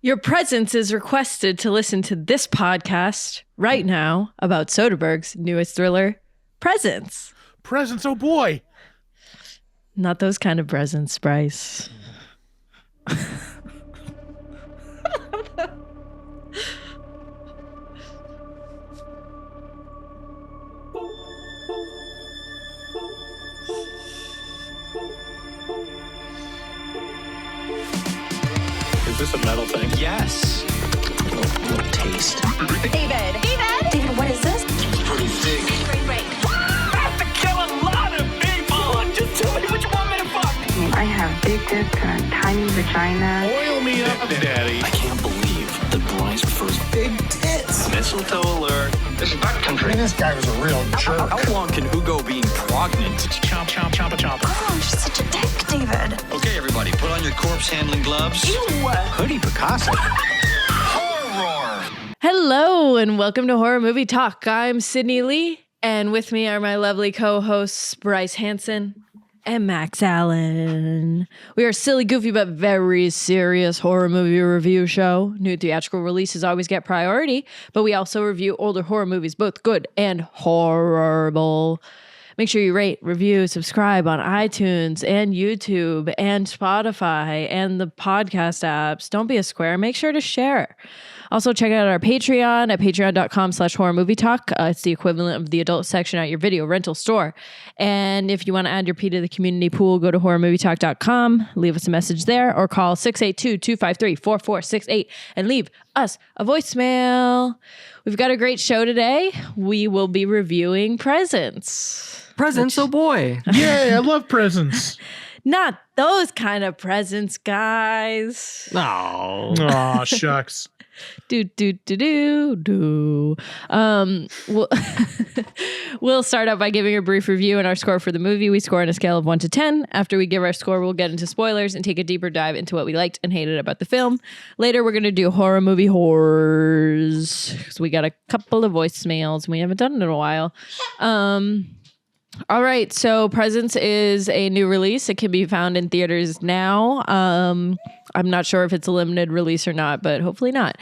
Your presence is requested to listen to this podcast right now about Soderbergh's newest thriller, Presence. Presents, oh boy. Not those kind of presents, Bryce. Is this a metal thing? Yes. Little taste. David, what is this? It's pretty thick. Break. I have to kill a lot of people. Just tell me what you want me to fuck. I have big tits and a tiny vagina. Oil me up, Daddy. I can't believe that Bryce prefers big tits. Mistletoe alert. This is back country. This guy was a real jerk. How long can Hugo be pregnant? Chomp, chomp, chomp, chomp. Oh, I'm just such a dick, David. Okay, everybody, put on your corpse handling gloves. Ew. Hoodie Picasso. Horror. Hello, and welcome to Horror Movie Talk. I'm Sydney Lee, and with me are my lovely co-hosts, Bryce Hansen and Max Allen. We are a silly, goofy, but very serious horror movie review show. New theatrical releases always get priority, but we also review older horror movies, both good and horrible. Make sure you rate, review, subscribe on iTunes and YouTube and Spotify and the podcast apps. Don't be a square. Make sure to share. Also, check out our Patreon at patreon.com/horrormovietalk. It's the equivalent of the adult section at your video rental store. And if you want to add your P to the community pool, go to horrormovietalk.com, leave us a message there, or call 682-253-4468 and leave us a voicemail. We've got a great show today. We will be reviewing Presents. Presents, oh boy. Yay, I love presents. Not those kind of presents, guys. No. Aw, shucks. We'll we'll start out by giving a brief review and our score for the movie. We score on a scale of 1 to 10. After we give our score, we'll get into spoilers and take a deeper dive into what we liked and hated about the film. Later, we're going to do horror movie horrors because we got a couple of voicemails and we haven't done it in a while. All right, so Presence is a new release. It can be found in theaters now. I'm not sure if it's a limited release or not, but hopefully not.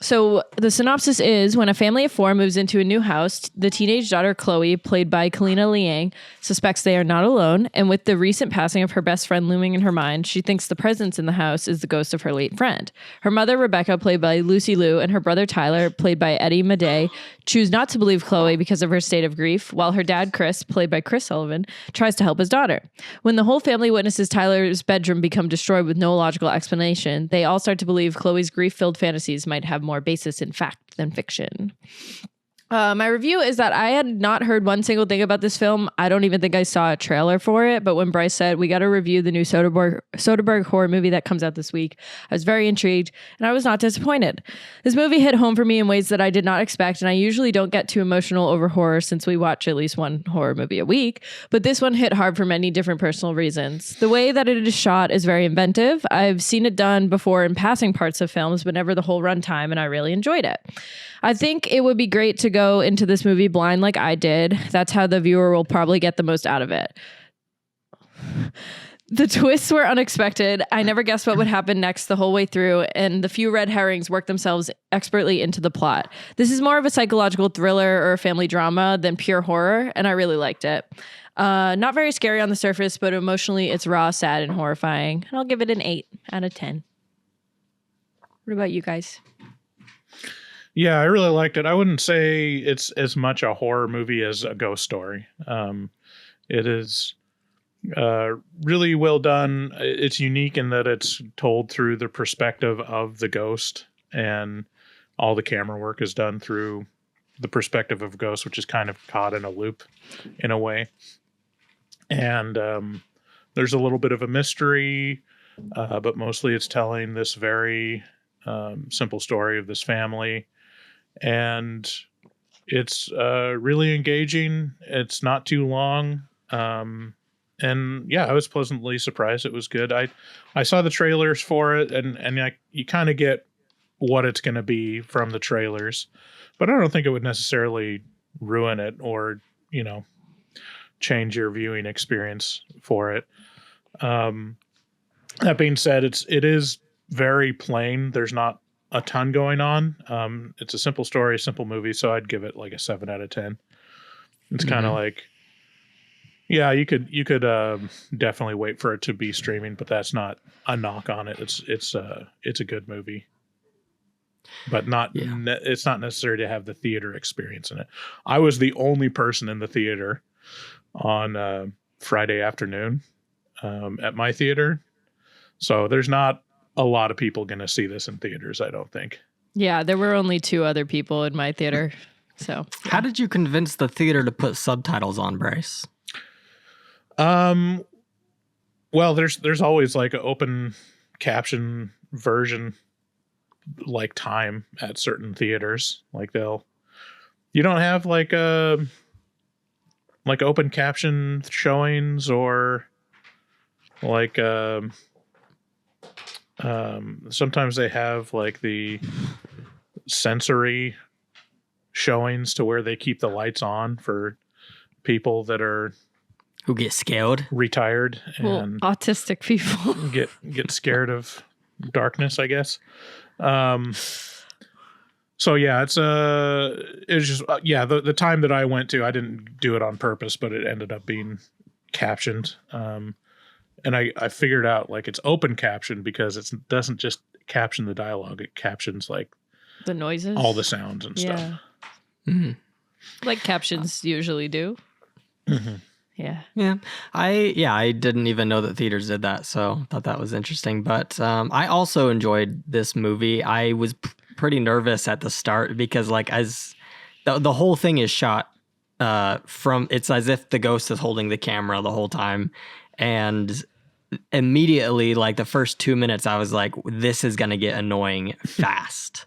So the synopsis is, when a family of 4 moves into a new house, the teenage daughter Chloe, played by Callina Liang, suspects they are not alone, and with the recent passing of her best friend looming in her mind, she thinks the presence in the house is the ghost of her late friend. Her mother, Rebecca, played by Lucy Liu, and her brother Tyler, played by Eddy Maday, choose not to believe Chloe because of her state of grief, while her dad, Chris, played by Chris Sullivan, tries to help his daughter. When the whole family witnesses Tyler's bedroom become destroyed with no logical explanation, they all start to believe Chloe's grief-filled fantasies might have more basis in fact than fiction. My review is that I had not heard one single thing about this film. I don't even think I saw a trailer for it, but when Bryce said we got to review the new Soderbergh horror movie that comes out this week, I was very intrigued and I was not disappointed. This movie hit home for me in ways that I did not expect, and I usually don't get too emotional over horror since we watch at least one horror movie a week, but this one hit hard for many different personal reasons. The way that it is shot is very inventive. I've seen it done before in passing parts of films, but never the whole runtime, and I really enjoyed it. I think it would be great to go into this movie blind like I did. That's how the viewer will probably get the most out of it. The twists were unexpected. I never guessed what would happen next the whole way through, and the few red herrings work themselves expertly into the plot. This is more of a psychological thriller or a family drama than pure horror, and I really liked it. Not very scary on the surface, but emotionally it's raw, sad, and horrifying. And I'll give it an 8 out of 10. What about you guys? Yeah, I really liked it. I wouldn't say it's as much a horror movie as a ghost story. It is really well done. It's unique in that it's told through the perspective of the ghost, and all the camera work is done through the perspective of a ghost, which is kind of caught in a loop in a way. And there's a little bit of a mystery, but mostly it's telling this very simple story of this family. And it's really engaging. It's not too long. And yeah, I was pleasantly surprised. It was good. I saw the trailers for it, and you kind of get what it's going to be from the trailers, but I don't think it would necessarily ruin it or, change your viewing experience for it. That being said, it is very plain. There's not a ton going on. It's a simple story, simple movie, so I'd give it like a 7 out of 10. It's kind of like, yeah, you could definitely wait for it to be streaming, but that's not a knock on it. It's a good movie, but it's not necessary to have the theater experience in it. I was the only person in the theater on Friday afternoon at my theater, so there's not a lot of people going to see this in theaters, I don't think. Yeah, there were only 2 other people in my theater. So, How did you convince the theater to put subtitles on, Bryce? Well, there's always like an open caption version, like time at certain theaters. Like you don't have like open caption showings or like sometimes they have like the sensory showings to where they keep the lights on for people that are Who get scared? retired and autistic people. get scared of darkness, I guess. So yeah, it's just the time that I went to, I didn't do it on purpose, but it ended up being captioned. And I figured out like it's open caption because it doesn't just caption the dialogue; it captions like The noises, all the sounds and stuff. Mm-hmm. like captions usually do. Mm-hmm. Yeah. Yeah, I didn't even know that theaters did that, so thought that was interesting. But I also enjoyed this movie. I was pretty nervous at the start because, like, as the whole thing is shot from, it's as if the ghost is holding the camera the whole time, and immediately, like the first 2 minutes, I was like, this is gonna get annoying fast.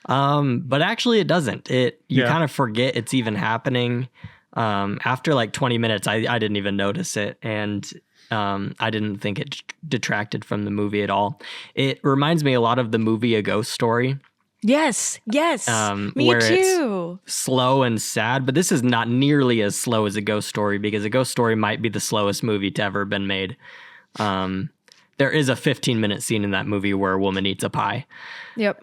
But actually, it doesn't. You kind of forget it's even happening. After like 20 minutes, I didn't even notice it, and I didn't think it detracted from the movie at all. It reminds me a lot of the movie A Ghost Story. Yes. Me where too. It's slow and sad, but this is not nearly as slow as A Ghost Story, because A Ghost Story might be the slowest movie to ever been made. There is a 15-minute scene in that movie where a woman eats a pie. Yep.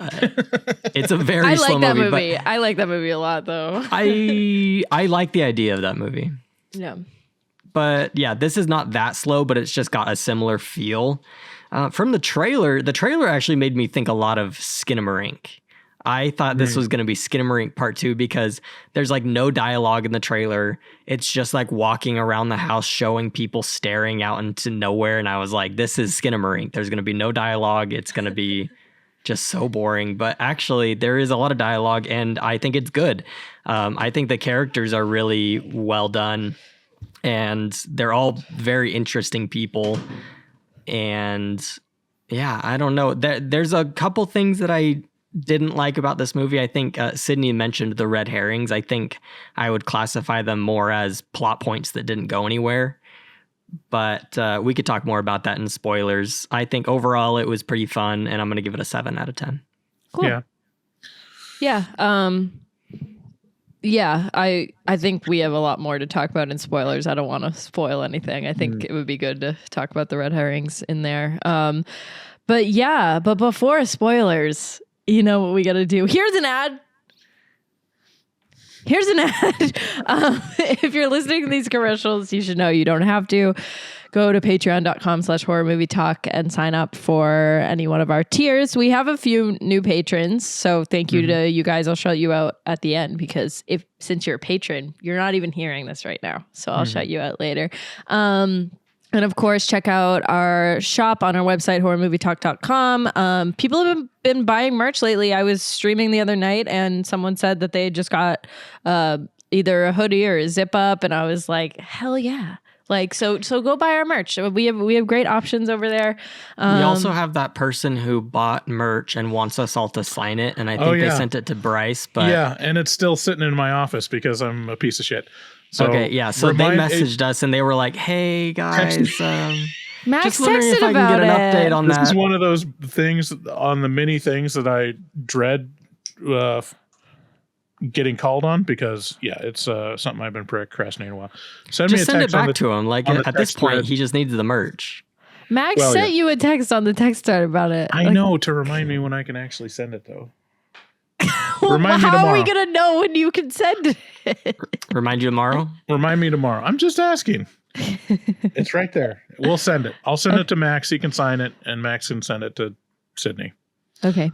It's a very I slow like that movie. I like that movie a lot, though. I like the idea of that movie. Yeah. But yeah, this is not that slow, but it's just got a similar feel. From the trailer actually made me think a lot of Skinamarink. I thought this was going to be Skinamarink Part 2 because there's like no dialogue in the trailer. It's just like walking around the house showing people staring out into nowhere. And I was like, this is Skinamarink. There's going to be no dialogue. It's going to be just so boring. But actually, there is a lot of dialogue, and I think it's good. I think the characters are really well done, and they're all very interesting people. And yeah, I don't know. There's a couple things that I didn't like about this movie. I think Sydney mentioned the red herrings. I think I would classify them more as plot points that didn't go anywhere. But we could talk more about that in spoilers. I think overall it was pretty fun, and I'm going to give it a 7 out of 10. Cool. Yeah. Yeah. I think we have a lot more to talk about in spoilers. I don't want to spoil anything. I think it would be good to talk about the red herrings in there. But before spoilers, you know what we got to do. Here's an ad. If you're listening to these commercials, you should know you don't have to. Go to patreon.com/horror movie talk and sign up for any one of our tiers. We have a few new patrons, so thank you to you guys. I'll shout you out at the end, because since you're a patron, you're not even hearing this right now. So I'll shout you out later. And of course, check out our shop on our website, horrormovietalk.com. People have been buying merch lately. I was streaming the other night and someone said that they just got either a hoodie or a zip up. And I was like, hell yeah. Like, so go buy our merch. We have great options over there. We also have that person who bought merch and wants us all to sign it. And I think they sent it to Bryce. But yeah, and it's still sitting in my office because I'm a piece of shit. So okay, yeah. So they messaged us and they were like, "Hey guys, Max just wondering if I can get an update on that." This is one of those things on the many things that I dread getting called on, because it's something I've been procrastinating a while. Send me a text it back to him. Like at this point, he just needs the merch. Max Well, sent yeah. you a text on the text thread about it. I Like, know, to remind me when I can actually send it, though. well, Remind me how are we tomorrow. gonna know when you can send it? Remind you tomorrow? Remind me tomorrow. I'm just asking. It's right there. We'll send it. I'll send it to Max. He can sign it, and Max can send it to Sydney. Okay.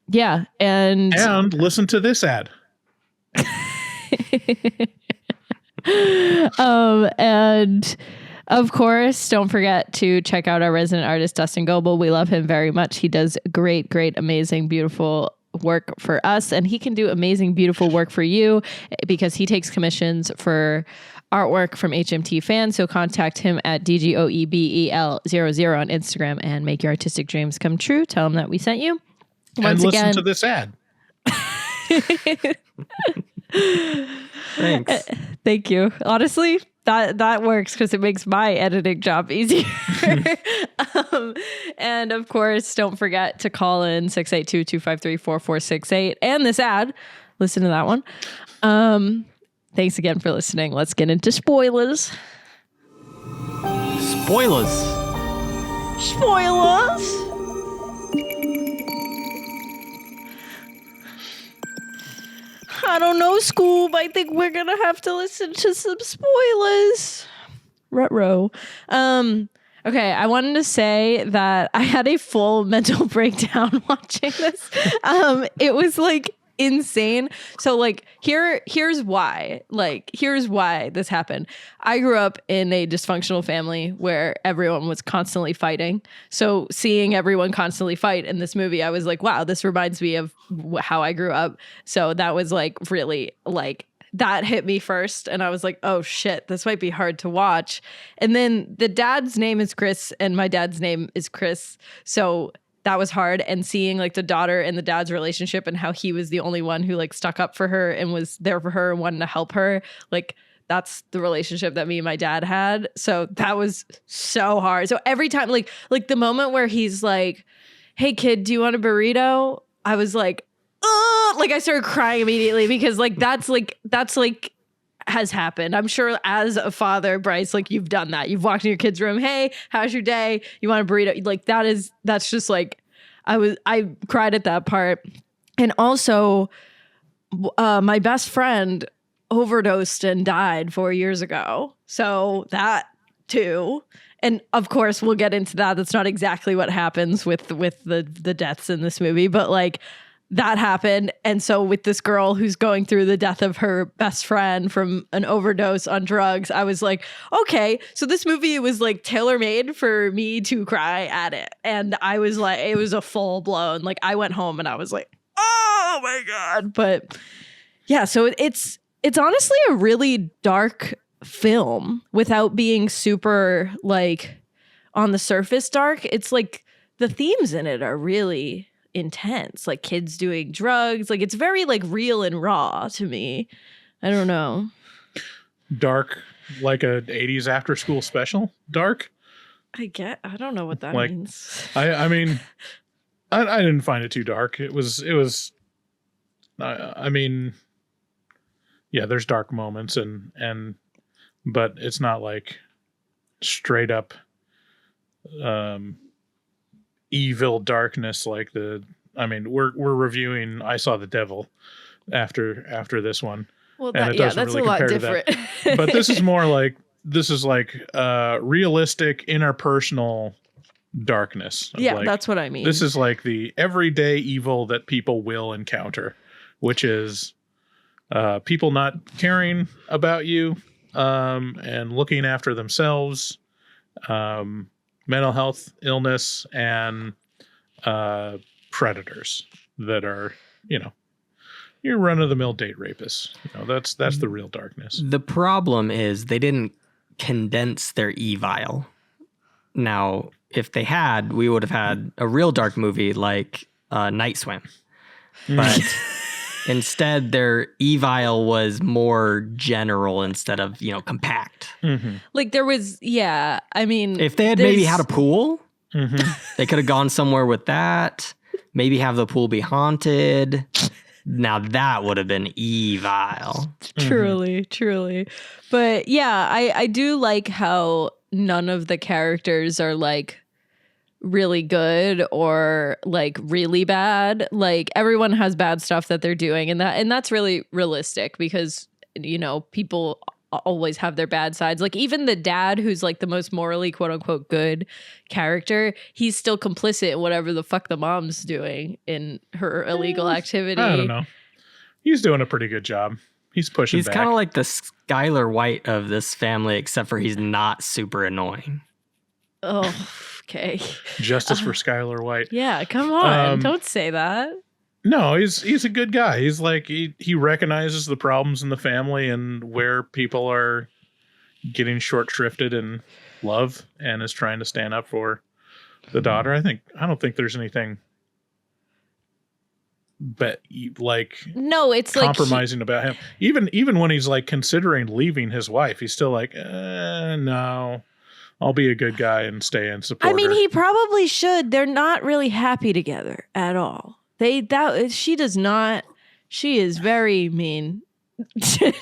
Yeah, and listen to this ad. And of course, don't forget to check out our resident artist, Dustin Goebel. We love him very much. He does great, amazing, beautiful work for us, and he can do amazing, beautiful work for you because he takes commissions for artwork from HMT fans. So contact him at DGOEBEL00 on Instagram and make your artistic dreams come true. Tell him that we sent you. And listen to this ad. Thanks. Thank you. Honestly, that works because it makes my editing job easier. And of course, don't forget to call in 682-253-4468 and this ad. Listen to that one. Thanks again for listening. Let's get into spoilers. Spoilers. Spoilers. I don't know, Scoob. I think we're gonna have to listen to some spoilers. Ruh-roh. Okay, I wanted to say that I had a full mental breakdown watching this. It was like insane. So like here's why this happened. I grew up in a dysfunctional family where everyone was constantly fighting. So seeing everyone constantly fight in this movie, I was like, wow, this reminds me of how I grew up. So that was like really like that hit me first. And I was like, oh shit, this might be hard to watch. And then the dad's name is Chris and my dad's name is Chris. So that was hard. And seeing like the daughter and the dad's relationship and how he was the only one who like stuck up for her and was there for her and wanted to help her. Like that's the relationship that me and my dad had. So that was so hard. So every time like the moment where he's like, hey kid, do you want a burrito? I was like, like I started crying immediately because like that's has happened. I'm sure as a father, Bryce, like you've done that. You've walked in your kid's room. Hey, how's your day? You want a burrito? Like that's just like, I cried at that part. And also my best friend overdosed and died 4 years ago. So that too. And of course we'll get into that. That's not exactly what happens with the deaths in this movie, but like, that happened. And so with this girl who's going through the death of her best friend from an overdose on drugs, I was like, okay, so this movie was like tailor-made for me to cry at it. And I was like, it was a full blown, like I went home and I was like, oh my God. But yeah, so it's honestly a really dark film without being super like on the surface dark. It's like the themes in it are really intense, like kids doing drugs. Like it's very like real and raw to me. I don't know. Dark, like a 80s after school special. Dark. I don't know what that like, means. I mean, I didn't find it too dark. It was. I mean, yeah, there's dark moments but it's not like straight up evil darkness like we're reviewing I Saw the Devil after this one. Well, and it doesn't that's really a lot compare different. to that. But this is more like realistic interpersonal darkness. Yeah, like, that's what I mean. This is like the everyday evil that people will encounter, which is people not caring about you and looking after themselves, mental health illness, and predators that are, your run-of-the-mill date rapists. That's the real darkness. The problem is they didn't condense their evil. Now, if they had, we would have had a real dark movie like Night Swim. But instead, their evil was more general instead of, compact. Mm-hmm. Like there was, yeah, I mean. If they had maybe had a pool, they could have gone somewhere with that. Maybe have the pool be haunted. Now that would have been evil. Truly. But yeah, I do like how none of the characters are like really good or like really bad. Like everyone has bad stuff that they're doing, and that's really realistic because, you know, people always have their bad sides. Like even the dad, who's like the most morally quote unquote good character, he's still complicit in whatever the fuck the mom's doing in her illegal activity. I don't know. He's doing a pretty good job. He's pushing He's back. kind of like the Skylar White of this family, except for he's not super annoying. Oh, okay. Justice for Skylar White. Yeah, come on. Don't say that. No, he's a good guy. He's like, he recognizes the problems in the family and where people are getting short shrifted in love and is trying to stand up for the daughter. I don't think there's anything but like no, it's compromising about him. Even when he's like considering leaving his wife, he's still like, no, I'll be a good guy and stay and support I mean, her. he probably should. They're not really happy together at all. She does not. She is very mean.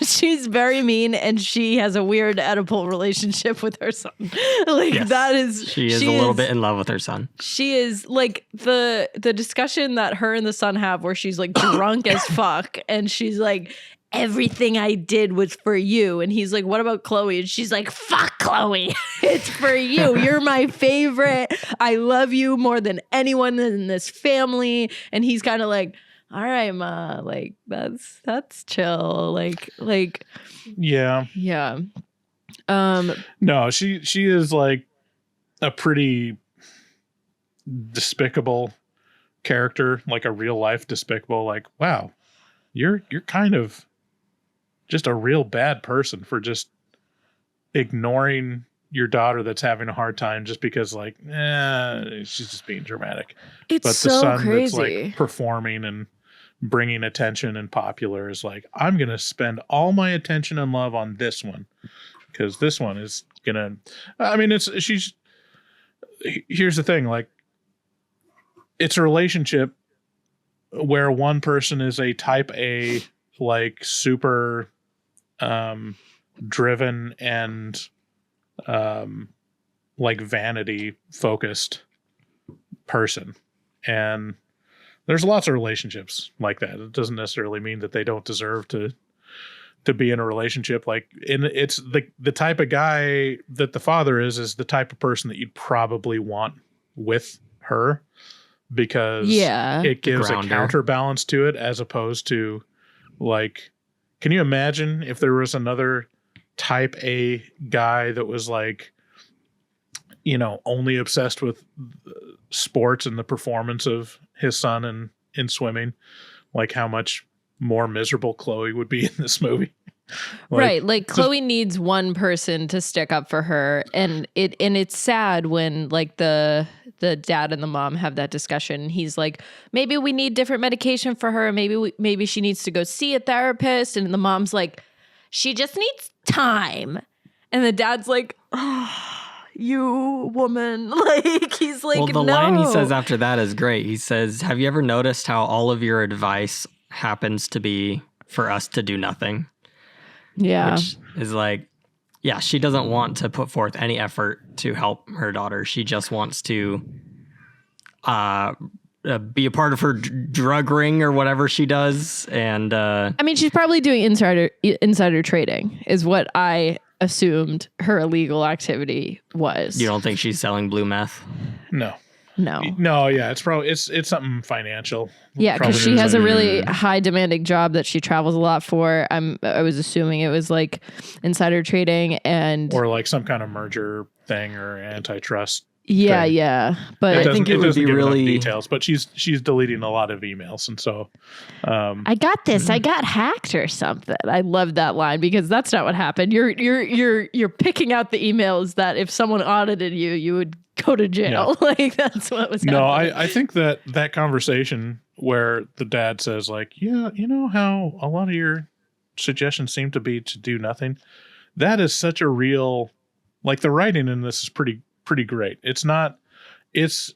She's very mean, and she has a weird Oedipal relationship with her son. Like yes, she is a little bit in love with her son. She is like the discussion that her and the son have, where she's like drunk as fuck, and she's like, everything I did was for you. And he's like, what about Chloe? And she's like, fuck Chloe. It's for you. You're my favorite. I love you more than anyone in this family. And he's kind of like, all right, Ma, like that's chill. Like, yeah. Yeah. No, she is like a pretty despicable character, like a real life despicable, like, wow, you're kind of just a real bad person for just ignoring your daughter that's having a hard time just because like, she's just being dramatic. It's but the so son crazy. that's like performing and bringing attention and popular is like, I'm going to spend all my attention and love on this one because this one is going to, I mean, here's the thing. Like, it's a relationship where one person is a type A, like super driven and like vanity focused person. And there's lots of relationships like that. It doesn't necessarily mean that they don't deserve to be in a relationship. Like, it's the type of guy that the father is the type of person that you'd probably want with her, because it gives a counterbalance to it, as opposed to like, can you imagine if there was another type A guy that was like, you know, only obsessed with sports and the performance of his son in swimming, like how much more miserable Chloe would be in this movie. Right. Like Chloe needs one person to stick up for her. And it's sad when like the dad and the mom have that discussion. He's like, maybe we need different medication for her. Maybe she needs to go see a therapist. And the mom's like, she just needs time. And the dad's like, oh, you woman. Like, he's like, well, the no. line he says after that is great. He says, have you ever noticed how all of your advice happens to be for us to do nothing? Yeah. Which is like, yeah, she doesn't want to put forth any effort to help her daughter. She just wants to be a part of her drug ring or whatever she does. And I mean, she's probably doing insider trading is what I assumed her illegal activity was. You don't think she's selling blue meth? No. Yeah, it's probably it's something financial. Yeah, because she has a really high demanding job that she travels a lot for. I was assuming it was like insider trading or like some kind of merger thing or antitrust. Yeah, thing. Yeah. But I think it would be really details. But she's deleting a lot of emails, and so I got this. I got hacked or something. I love that line because that's not what happened. You're picking out the emails that if someone audited you, you would go to jail. Yeah. Like that's what was happening. No, I think that conversation where the dad says like, yeah, you know how a lot of your suggestions seem to be to do nothing. That is such a real, like the writing in this is pretty great. It's not, it's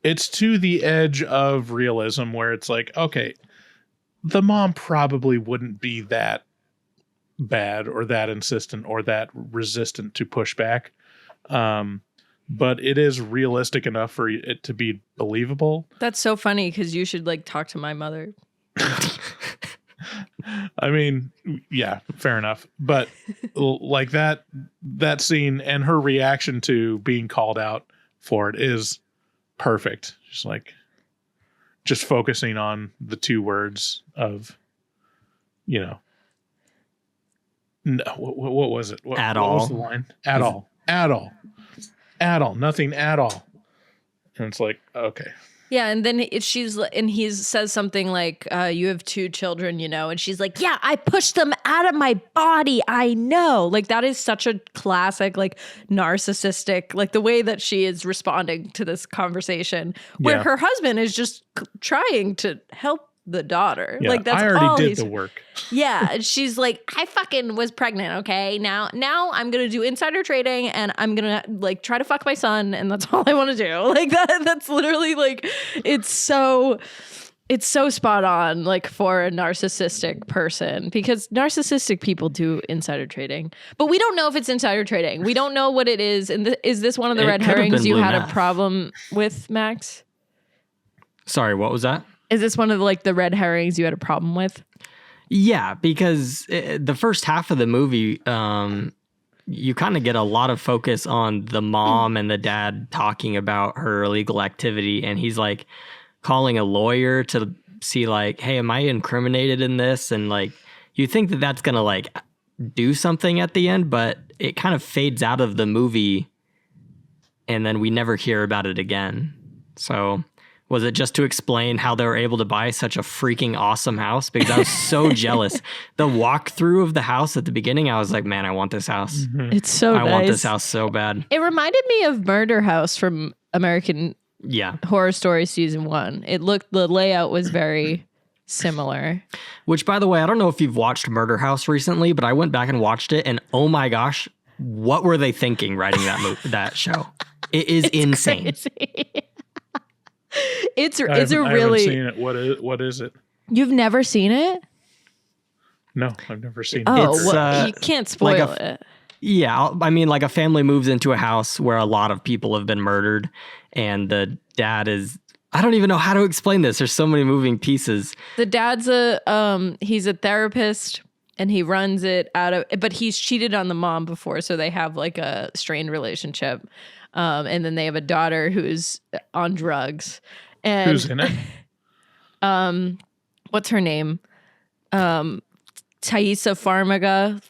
to the edge of realism where it's like, okay, the mom probably wouldn't be that bad or that insistent or that resistant to push back. But it is realistic enough for it to be believable. That's so funny because you should like talk to my mother. I mean, yeah, fair enough. But like that scene and her reaction to being called out for it is perfect. Just focusing on the two words of, no, what was it? What was the line? At all. Nothing at all. And it's like, okay. Yeah, and then he says something like, you have 2 children, and she's like, yeah, I pushed them out of my body. I know. Like, that is such a classic, like, narcissistic, like the way that she is responding to this conversation where her husband is just trying to help the daughter. Yeah, like, that's I already did the work. Yeah, and she's like, I fucking was pregnant, okay? Now I'm going to do insider trading and I'm going to like try to fuck my son and that's all I want to do. Like that's literally like it's so spot on like for a narcissistic person because narcissistic people do insider trading. But we don't know if it's insider trading. We don't know what it is. And is this one of the red herrings you had a problem with, Max? Sorry, what was that? Is this one of the red herrings you had a problem with? Yeah, because the first half of the movie, you kind of get a lot of focus on the mom and the dad talking about her illegal activity. And he's like calling a lawyer to see like, hey, am I incriminated in this? And like, you think that that's going to like do something at the end, but it kind of fades out of the movie and then we never hear about it again. So was it just to explain how they were able to buy such a freaking awesome house? Because I was so jealous. The walkthrough of the house at the beginning, I was like, man, I want this house. Mm-hmm. It's so nice. I want this house so bad. It reminded me of Murder House from American Horror Story Season 1. The layout was very similar. Which, by the way, I don't know if you've watched Murder House recently, but I went back and watched it, and oh my gosh, what were they thinking writing that show? It is insane. Crazy. It's I really. haven't seen it. What is it? You've never seen it? No, I've never seen it. Oh, you can't spoil it. Yeah, I mean, like a family moves into a house where a lot of people have been murdered, and the dad is. I don't even know how to explain this. There's so many moving pieces. The dad's he's a therapist. And he runs it but he's cheated on the mom before, so they have like a strained relationship. And then they have a daughter who's on drugs. And who's in it? What's her name? Thaisa Farmiga,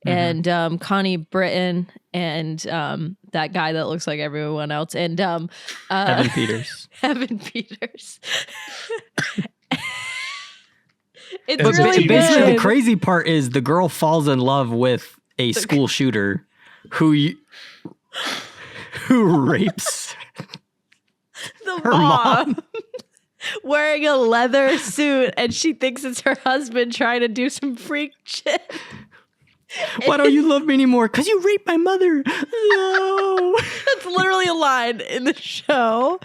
and Connie Britton, and that guy that looks like everyone else, and Evan Peters. Evan Peters. It's but really basically good. The crazy part is the girl falls in love with a school shooter who rapes the her mom. wearing a leather suit, and she thinks it's her husband trying to do some freak shit. Why don't you love me anymore? Because you raped my mother. No. That's literally a line in the show.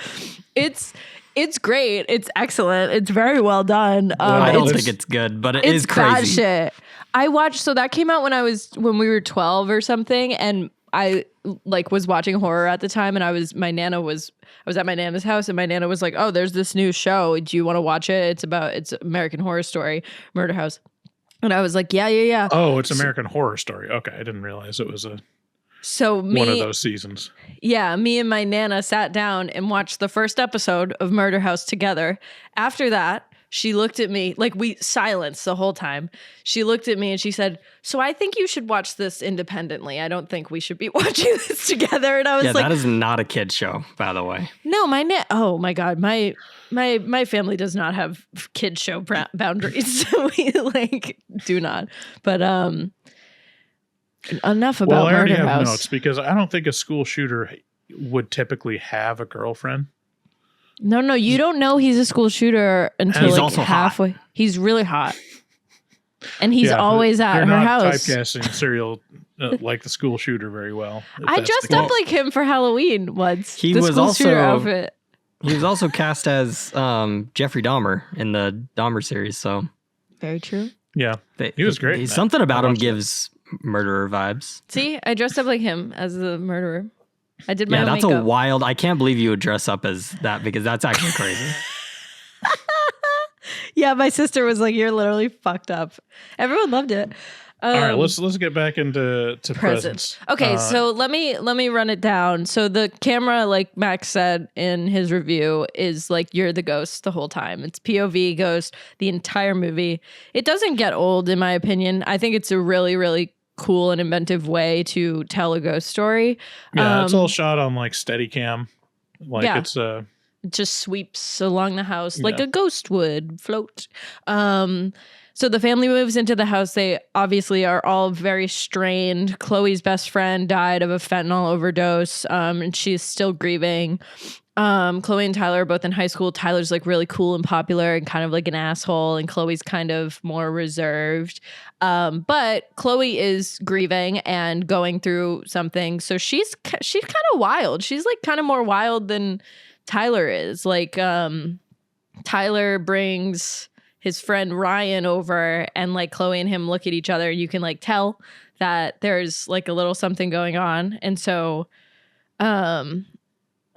It's great. It's excellent. It's very well done. I don't think it's good, but it is crazy. Bad shit. I watched. So that came out when we were 12 or something, and I was watching horror at the time, and I was at my nana's house, and my nana was like, "Oh, there's this new show. Do you want to watch it? It's American Horror Story, Murder House." And I was like, yeah. Oh, it's American Horror Story. Okay, I didn't realize it was one of those seasons. Yeah, me and my Nana sat down and watched the first episode of Murder House together. After that, she looked at me, we silenced the whole time. She looked at me and she said, "So I think you should watch this independently. I don't think we should be watching this together." And I was that is not a kid's show, by the way. No, oh my God, my family does not have kid show boundaries. So we do not. But enough about I already Murder have House. notes because I don't think a school shooter would typically have a girlfriend. No, you don't know he's a school shooter until he's also halfway. Hot. He's really hot, and he's always at her not house. Typecasting serial like the school shooter very well. I dressed up like him for Halloween once. He the was school also shooter outfit. He was also cast as Jeffrey Dahmer in the Dahmer series. So very true. Yeah, he was great. in that. Something about I him watched it. gives murderer vibes. See, I dressed up like him as the murderer. I did my Yeah, own that's makeup. a wild. I can't believe you would dress up as that because that's actually crazy. Yeah, my sister was like, "You're literally fucked up." Everyone loved it. All right, let's get back into presents. Okay, so let me run it down. So the camera, like Max said in his review, is like you're the ghost the whole time. It's POV ghost the entire movie. It doesn't get old, in my opinion. I think it's a really, really cool and inventive way to tell a ghost story. Yeah, it's all shot on like Steadicam. Like Yeah. it's It just sweeps along the house like a ghost would float. So the family moves into the house. They obviously are all very strained. Chloe's best friend died of a fentanyl overdose, and she's still grieving. Chloe and Tyler are both in high school. Tyler's like really cool and popular and kind of like an asshole, and Chloe's kind of more reserved. But Chloe is grieving and going through something. So she's kind of wild. She's like kind of more wild than Tyler is. Like Tyler brings his friend Ryan over, and like Chloe and him look at each other. You can like tell that there's like a little something going on. And so Now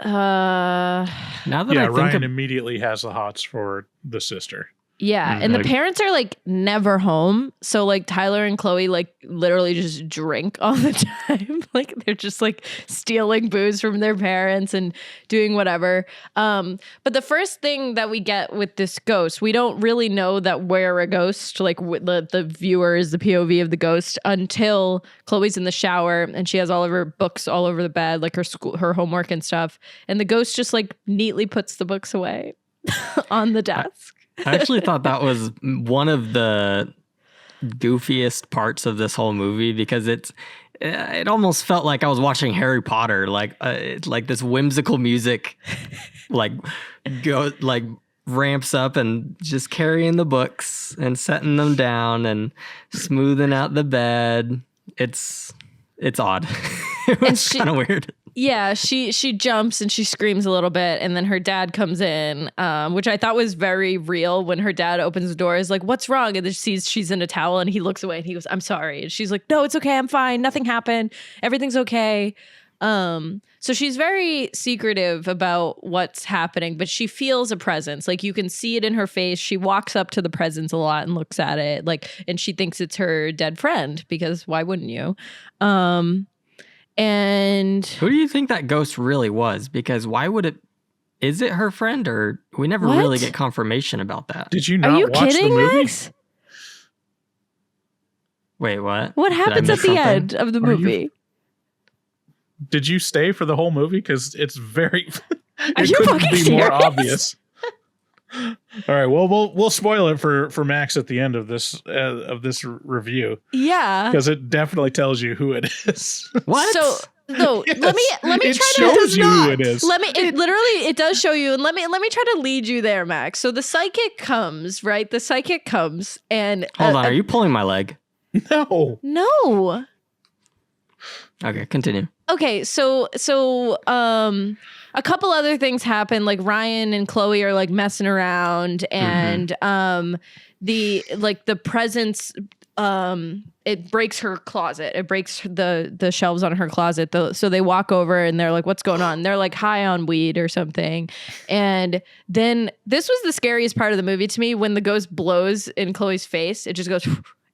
that I think Ryan immediately has the hots for the sister. yeah, and the parents are like never home. So like Tyler and Chloe like literally just drink all the time. Like they're just like stealing booze from their parents and doing whatever. But the first thing that we get with this ghost, we don't really know that we're a ghost. Like the viewer is the POV of the ghost until Chloe's in the shower and she has all of her books all over the bed, like her homework and stuff. And the ghost just like neatly puts the books away on the desk. I actually thought that was one of the goofiest parts of this whole movie because it almost felt like I was watching Harry Potter, like this whimsical music, like ramps up and just carrying the books and setting them down and smoothing out the bed. It's odd. It was kind of weird. Yeah, she jumps and she screams a little bit, and then her dad comes in, which I thought was very real. When her dad opens the door, is like, "What's wrong?" And then sees she's in a towel, and he looks away and he goes, "I'm sorry." And she's like, "No, it's okay. I'm fine. Nothing happened. Everything's okay." So she's very secretive about what's happening, but she feels a presence. Like you can see it in her face. She walks up to the presence a lot and looks at it, and she thinks it's her dead friend because why wouldn't you? And who do you think that ghost really was? Because why would it? Is it her friend, or we never really get confirmation about that? Did you are not you watch kidding, the movie? Max? Wait, what? What Did I happens miss at the something? end of the movie? Did you stay for the whole movie? Because it's very. Are it you couldn't fucking be more serious? obvious. All right. Well, we'll spoil it for Max at the end of this review Yeah. because it definitely tells you who it is. What? So no, Yes, let me it try shows to you who it is. it does show you, and let me try to lead you there, Max. So the psychic comes, right? The psychic comes and Hold on, are you pulling my leg? No. No. Okay, continue. Okay, so a couple other things happen. Like Ryan and Chloe are like messing around, and the presence it breaks her closet. It breaks the shelves on her closet. So they walk over and they're like, "What's going on?" They're like high on weed or something. And then this was the scariest part of the movie to me when the ghost blows in Chloe's face. It just goes,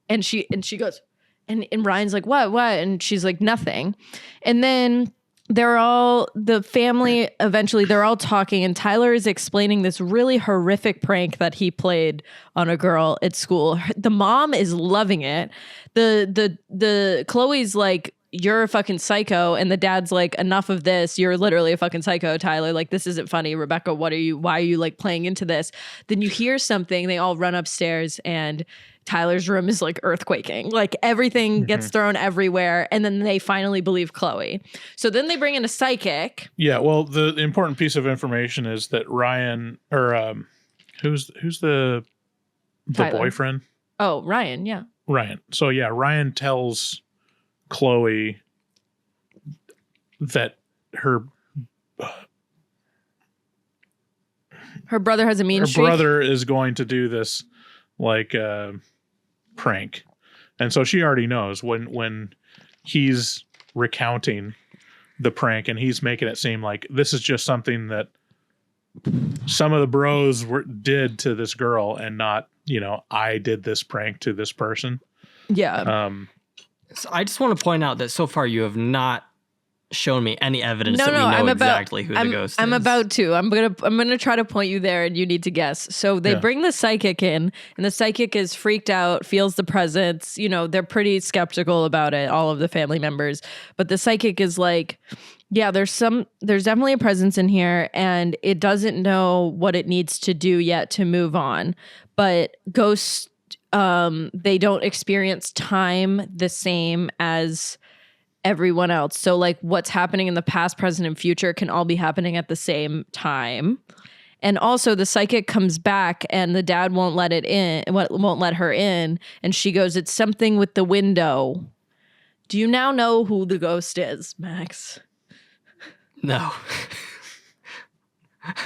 and she goes. And Ryan's like, what? And she's like, nothing. And then the family, eventually they're all talking, and Tyler is explaining this really horrific prank that he played on a girl at school. The mom is loving it. The Chloe's like, "You're a fucking psycho," and the dad's like, "Enough of this. You're literally a fucking psycho, Tyler. Like, this isn't funny. Rebecca, why are you like playing into this?" Then you hear something, they all run upstairs, and Tyler's room is like earthquaking. Like everything gets thrown everywhere, and then they finally believe Chloe. So then they bring in a psychic. Yeah, well, the important piece of information is that Ryan, or who's the Tyler. boyfriend? Oh, Ryan, yeah. Ryan. So yeah, Ryan tells Chloe that her Her brother has a mean streak. brother is going to do this like prank. And so she already knows when he's recounting the prank and he's making it seem like this is just something that some of the bros did to this girl and not, I did this prank to this person. Yeah. So I just want to point out that so far you have not shown me any evidence that we know I'm exactly who the ghost is. I'm about to. I'm gonna try to point you there, and you need to guess. So they bring the psychic in, and the psychic is freaked out, feels the presence. They're pretty skeptical about it, all of the family members. But the psychic is like, yeah, there's definitely a presence in here, and it doesn't know what it needs to do yet to move on. But ghosts, they don't experience time the same as everyone else. So like what's happening in the past, present, and future can all be happening at the same time. And also the psychic comes back and the dad won't let her in. And she goes, it's something with the window. Do you now know who the ghost is, Max? No.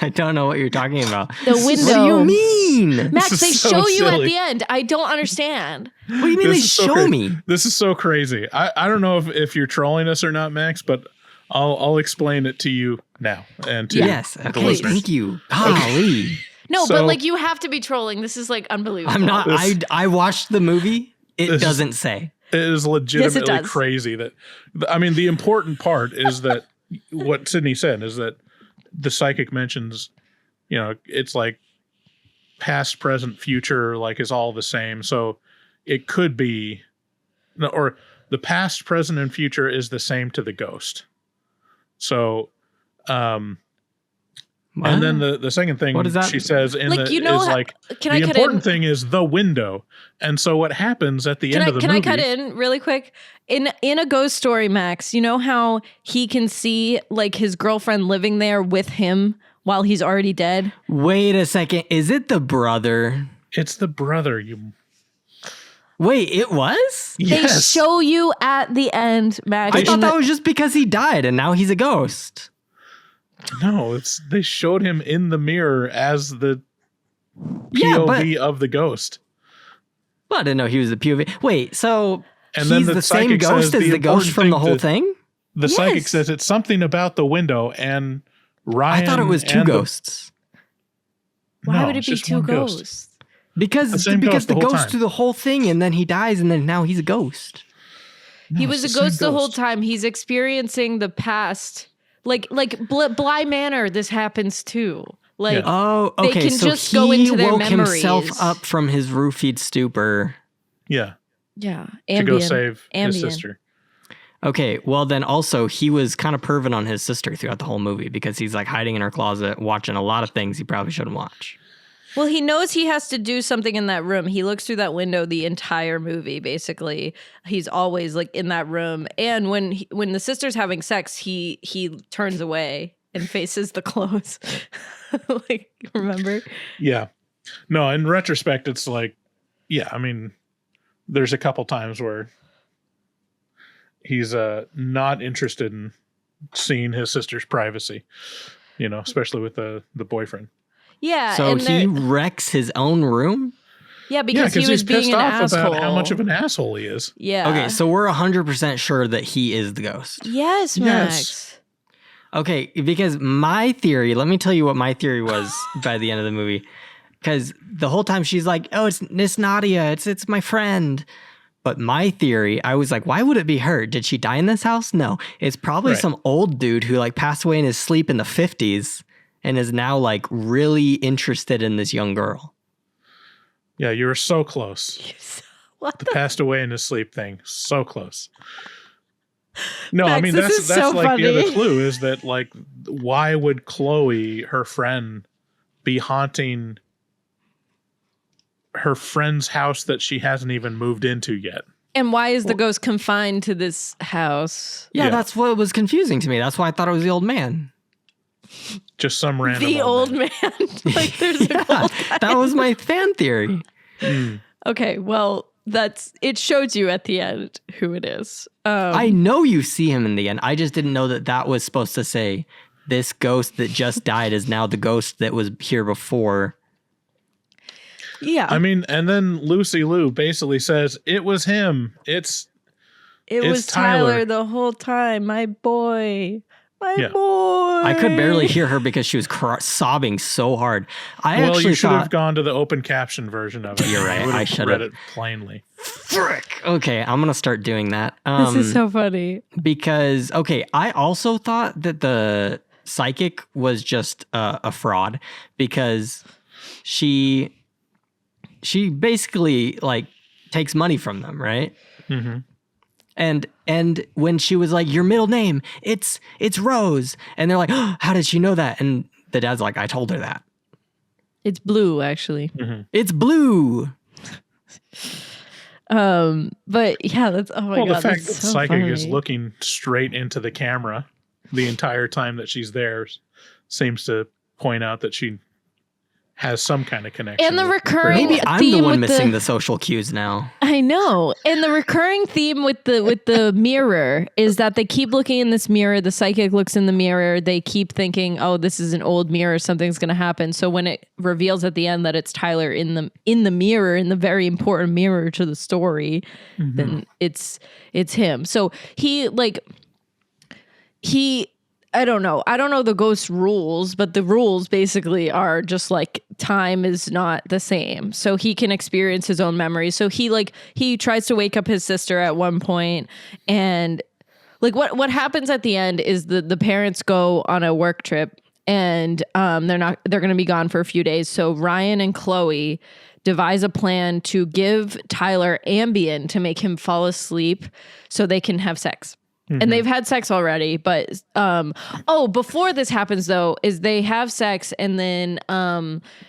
I don't know what you're talking about. The window. What do you mean? Max, they so show you at silly. the end. I don't understand. What do you mean they show me? This is so crazy. I don't know if you're trolling us or not, Max, but I'll explain it to you now and to Yes. the Okay. listeners. Thank you. Golly. No, So- but like you have to be trolling. This is like unbelievable. I'm not. This- I watched the movie. It This- doesn't say. It is legitimately does. crazy that, the important part is that what Sydney said is that the psychic mentions, it's like past, present, future, like is all the same. So it could be, or the past, present, and future is the same to the ghost. So, and then the second thing What is that? she says is like, can the I cut important in? thing is the window. And so what happens at the end of the Can movie. I cut in really quick? In a ghost story, Max, you know how he can see like his girlfriend living there with him while he's already dead? Wait a second. Is it the brother? It's the brother. You Wait, it was? They yes. show you at the end, Max. I in thought the- that was just because he died and now he's a ghost. No, they showed him in the mirror as the Yeah, POV of the ghost. Well, I didn't know he was the POV. Wait, so And then he's the the same psychic ghost says as the the ghost important from the thing whole to- thing? The psychic Yes. says it's something about the window, and Ryan. I thought it was two and the- ghosts. Why No, would it it's be just two one ghost. ghosts? Because The same ghost the the whole ghost time. through the whole thing and then he dies and then now he's a ghost. He No, was a it's the ghost same the whole ghost. time. He's experiencing the past. Like Bly Manor, this happens too. Like Yeah. Oh, They okay. can So just he go into their woke himself memories. up from his roofied stupor. Yeah, yeah, to go Ambien. save his Ambien. sister. Okay, well then also he was kind of perving on his sister throughout the whole movie because he's like hiding in her closet watching a lot of things he probably shouldn't watch. Well, he knows he has to do something in that room. He looks through that window the entire movie. Basically, he's always like in that room. And when the sister's having sex, he turns away and faces the clothes. Like, remember? Yeah. No, in retrospect, it's like, there's a couple times where he's not interested in seeing his sister's privacy, especially with the boyfriend. Yeah. So and he there- wrecks his own room? yeah, because he was he's pissed being an off asshole. about how much of an asshole he is. Yeah. Okay, so we're 100% sure that he is the ghost. Yes, Yes. Max. Okay, because my theory, let me tell you what my theory was by the end of the movie. Because the whole time she's like, oh, it's Nadia, it's my friend. But my theory, I was like, why would it be her? Did she die in this house? No. It's probably Right. some old dude who like passed away in his sleep in the 50s and is now like really interested in this young girl. Yeah, you were so close. What The the? passed away in his sleep thing. So close. No, Max, I mean, this that's is so like the other funny. clue is that, like, why would Chloe, her friend, be haunting her friend's house that she hasn't even moved into yet? And why is the ghost confined to this house? Yeah, Yeah. that's what was confusing to me. That's why I thought it was the old man. Just some random The old man. Like, there's a Yeah, old guy. that was my fan theory. Okay, well, it shows you at the end who it is. I know you see him in the end. I just didn't know that was supposed to say this ghost that just died is now the ghost that was here before. Yeah. I mean, and then Lucy Liu basically says it was him. It was Tyler the whole time. My boy. My boy. I could barely hear her because she was sobbing so hard. You should have gone to the open caption version of it. You're right. I should have read it plainly. Frick. Okay, I'm gonna start doing that. This is so funny. Because I also thought that the psychic was just a fraud because she basically like takes money from them, right? Mm-hmm. And when she was like, your middle name, it's Rose. And they're like, oh, how did she know that? And the dad's like, I told her that. It's Blue, actually. Mm-hmm. It's Blue. But yeah, that's, oh my God. Well, the fact that so Psychic funny. is looking straight into the camera the entire time that she's there seems to point out that she has some kind of connection. And the with recurring Grandma. Maybe I'm theme the one with missing the social cues now. I know. And the recurring theme with the mirror is that they keep looking in this mirror. The psychic looks in the mirror. They keep thinking, oh, this is an old mirror. Something's going to happen. So when it reveals at the end that it's Tyler in the mirror, in the very important mirror to the story, then it's him. So he I don't know the ghost rules, but the rules basically are just like time is not the same. So he can experience his own memories. So he tries to wake up his sister at one point, and like what happens at the end is the parents go on a work trip, and they're going to be gone for a few days. So Ryan and Chloe devise a plan to give Tyler Ambien to make him fall asleep so they can have sex. And they've had sex already, but before this happens though, is they have sex, and then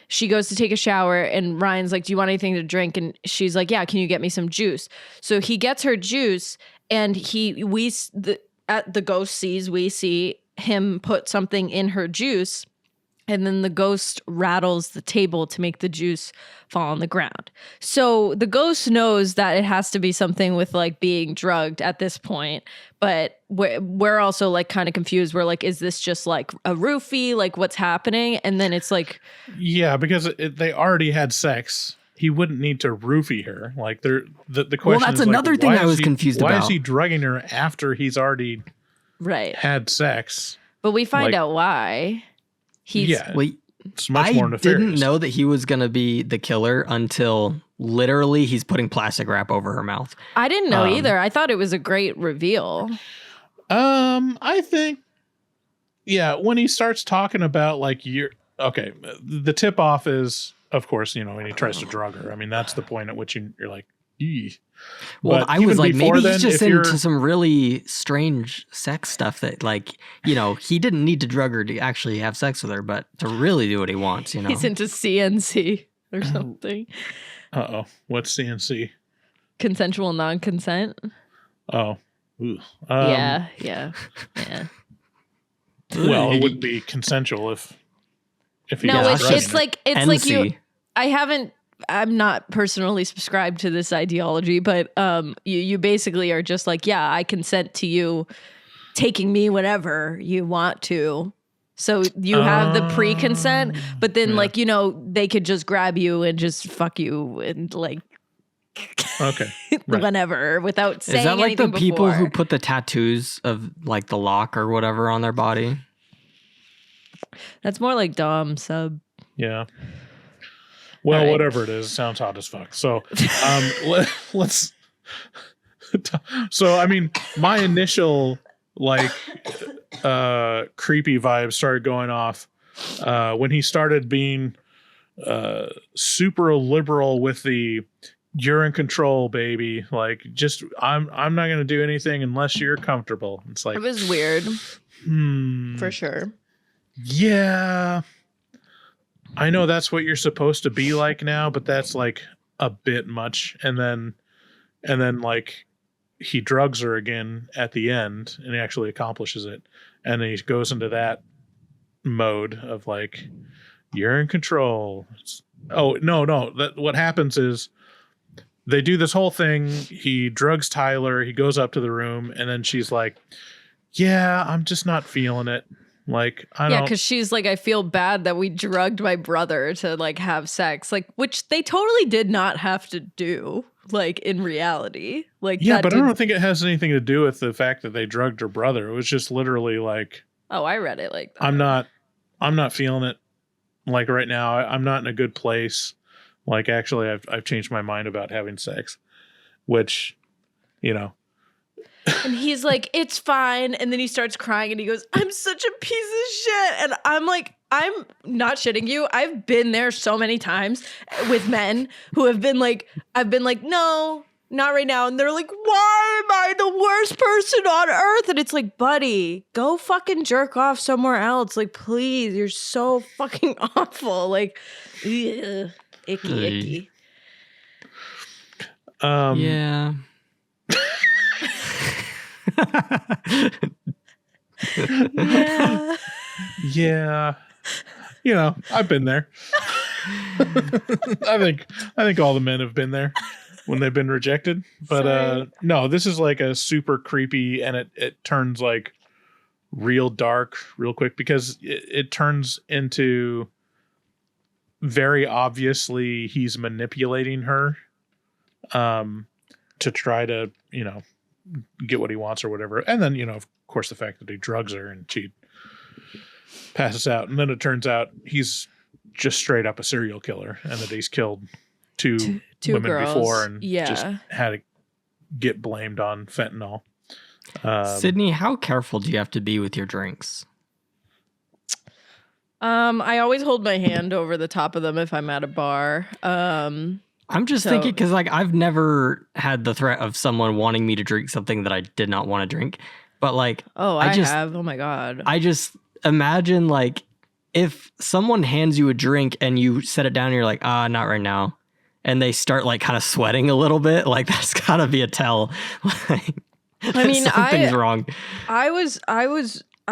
she goes to take a shower, and Ryan's like, "Do you want anything to drink?" And she's like, "Yeah, can you get me some juice?" So he gets her juice, and at the ghost sees, we see him put something in her juice. And then the ghost rattles the table to make the juice fall on the ground. So the ghost knows that it has to be something with like being drugged at this point. But we're also like kind of confused. We're like, is this just like a roofie? Like what's happening? And then it's like... Yeah, because they already had sex. He wouldn't need to roofie her. Like the question well, that's is another like, thing I was confused about. Why is he drugging her after he's already had sex? But we find out why. It's much more nefarious. I didn't know that he was going to be the killer until literally he's putting plastic wrap over her mouth. I didn't know either. I thought it was a great reveal. I think, when he starts talking about like the tip off is, of course, when he tries to drug her. I mean, that's the point at which you're like, eee. Well, but I was like, maybe then, he's just into some really strange sex stuff that, like, he didn't need to drug her to actually have sex with her, but to really do what he wants, He's into CNC or something. Uh-oh. What's CNC? Consensual non-consent. Oh. Ooh. Yeah. Well, it wouldn't be consensual if he no, got it's like NC. I'm not personally subscribed to this ideology, but you basically are just like, yeah, I consent to you taking me whenever you want to. So you have the pre-consent, but then they could just grab you and just fuck you and like okay, whenever without saying anything. Is that like the people before. who put the tattoos of like the lock or whatever on their body? That's more like dom sub. Yeah. Well, right. Whatever it is, it sounds hot as fuck. So, let's. So, I mean, my initial creepy vibes started going off when he started being super liberal with the "you're in control, baby." Like, just I'm not going to do anything unless you're comfortable. It's like It was weird, for sure. Yeah. I know that's what you're supposed to be like now, but that's like a bit much. And then like he drugs her again at the end and he actually accomplishes it. And then he goes into that mode of like, you're in control. No. What happens is they do this whole thing. He drugs Tyler. He goes up to the room and then she's like, yeah, I'm just not feeling it. Like, I Yeah, don't. because she's like, I feel bad that we drugged my brother to like have sex, like, which they totally did not have to do, like in reality. Like, Yeah, that but I did- don't think it has anything to do with the fact that they drugged her brother. It was just literally like, Oh, I read it like that. I'm not feeling it. Like right now, I'm not in a good place. Like, actually, I've changed my mind about having sex, which, you know. And he's like, it's fine. And then he starts crying and he goes, I'm such a piece of shit. And I'm like, I'm not shitting you. I've been there so many times with men who have been like, I've been like, no, not right now. And they're like, why am I the worst person on earth? And it's like, buddy, go fucking jerk off somewhere else. Like, please, you're so fucking awful. Like, ugh, icky. Yeah. Yeah. Yeah. You know, I've been there. I think all the men have been there when they've been rejected. But Sorry. no, this is like a super creepy, and it turns like real dark real quick because it turns into very obviously he's manipulating her to try to, you know, get what he wants or whatever. And then, you know, of course, the fact that he drugs her and she passes out. And then it turns out he's just straight up a serial killer and that he's killed two women girls. before and Yeah. just had to get blamed on fentanyl. Sydney, how careful do you have to be with your drinks? I always hold my hand over the top of them if I'm at a bar. I'm just So- thinking because like I've never had the threat of someone wanting me to drink something that I did not want to drink. But like, Oh, I I just- have. Oh my God. I just imagine like if someone hands you a drink and you set it down and you're like, not right now. And they start like kind of sweating a little bit. Like that's gotta be a tell. Like, I mean, something's wrong. I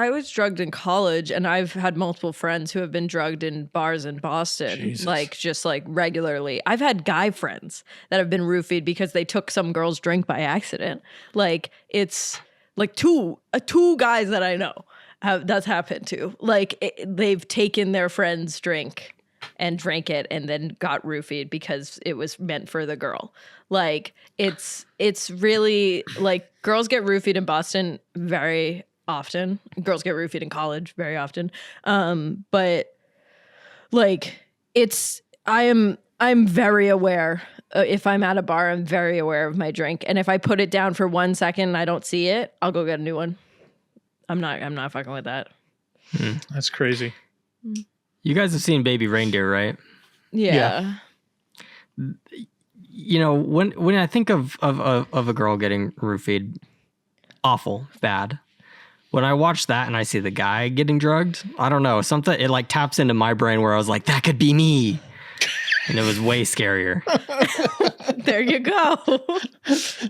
was drugged in college, and I've had multiple friends who have been drugged in bars in Boston, Jesus. like just like regularly. I've had guy friends that have been roofied because they took some girl's drink by accident. Like it's like two guys that I know that's happened to. Like they've taken their friend's drink and drank it and then got roofied because it was meant for the girl. Like it's really like girls get roofied in Boston very often. Girls get roofied in college very often. But like I'm very aware. If I'm at a bar, I'm very aware of my drink. And if I put it down for 1 second and I don't see it, I'll go get a new one. I'm not fucking with that. That's crazy. You guys have seen Baby Reindeer, right? Yeah. You know, when I think of a girl getting roofied, awful, bad. When I watch that and I see the guy getting drugged, I don't know, something it like taps into my brain where I was like, that could be me. And it was way scarier. There you go.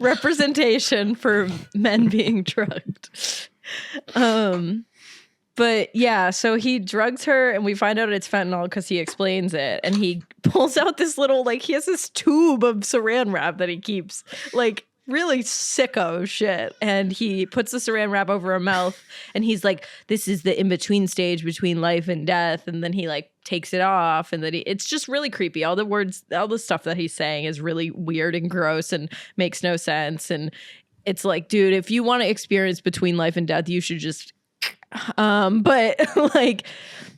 Representation for men being drugged. But yeah, so he drugs her and we find out it's fentanyl because he explains it. And he pulls out this little, like, he has this tube of saran wrap that he keeps, like, really sicko shit. And he puts the saran wrap over her mouth and he's like, this is the in-between stage between life and death. And then he, like, takes it off. And then it's just really creepy. All the words, all the stuff that he's saying is really weird and gross and makes no sense. And it's like, dude, if you want to experience between life and death, you should just but like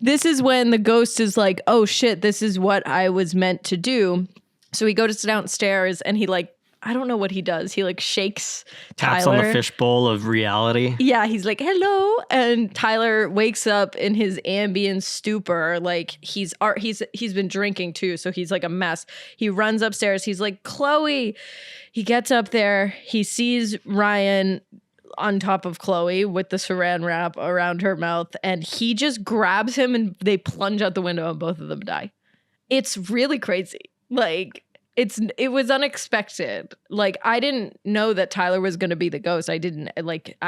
this is when the ghost is like, oh shit, this is what I was meant to do. So he goes downstairs and he like, I don't know what he does. He like shakes Taps Tyler. on the fishbowl of reality. Yeah, he's like, hello. And Tyler wakes up in his ambient stupor. Like he's been drinking too. So he's like a mess. He runs upstairs. He's like, Chloe. He gets up there. He sees Ryan on top of Chloe with the saran wrap around her mouth. And he just grabs him and they plunge out the window and both of them die. It's really crazy. Like, it was unexpected. Like, I didn't know that Tyler was going to be the ghost. I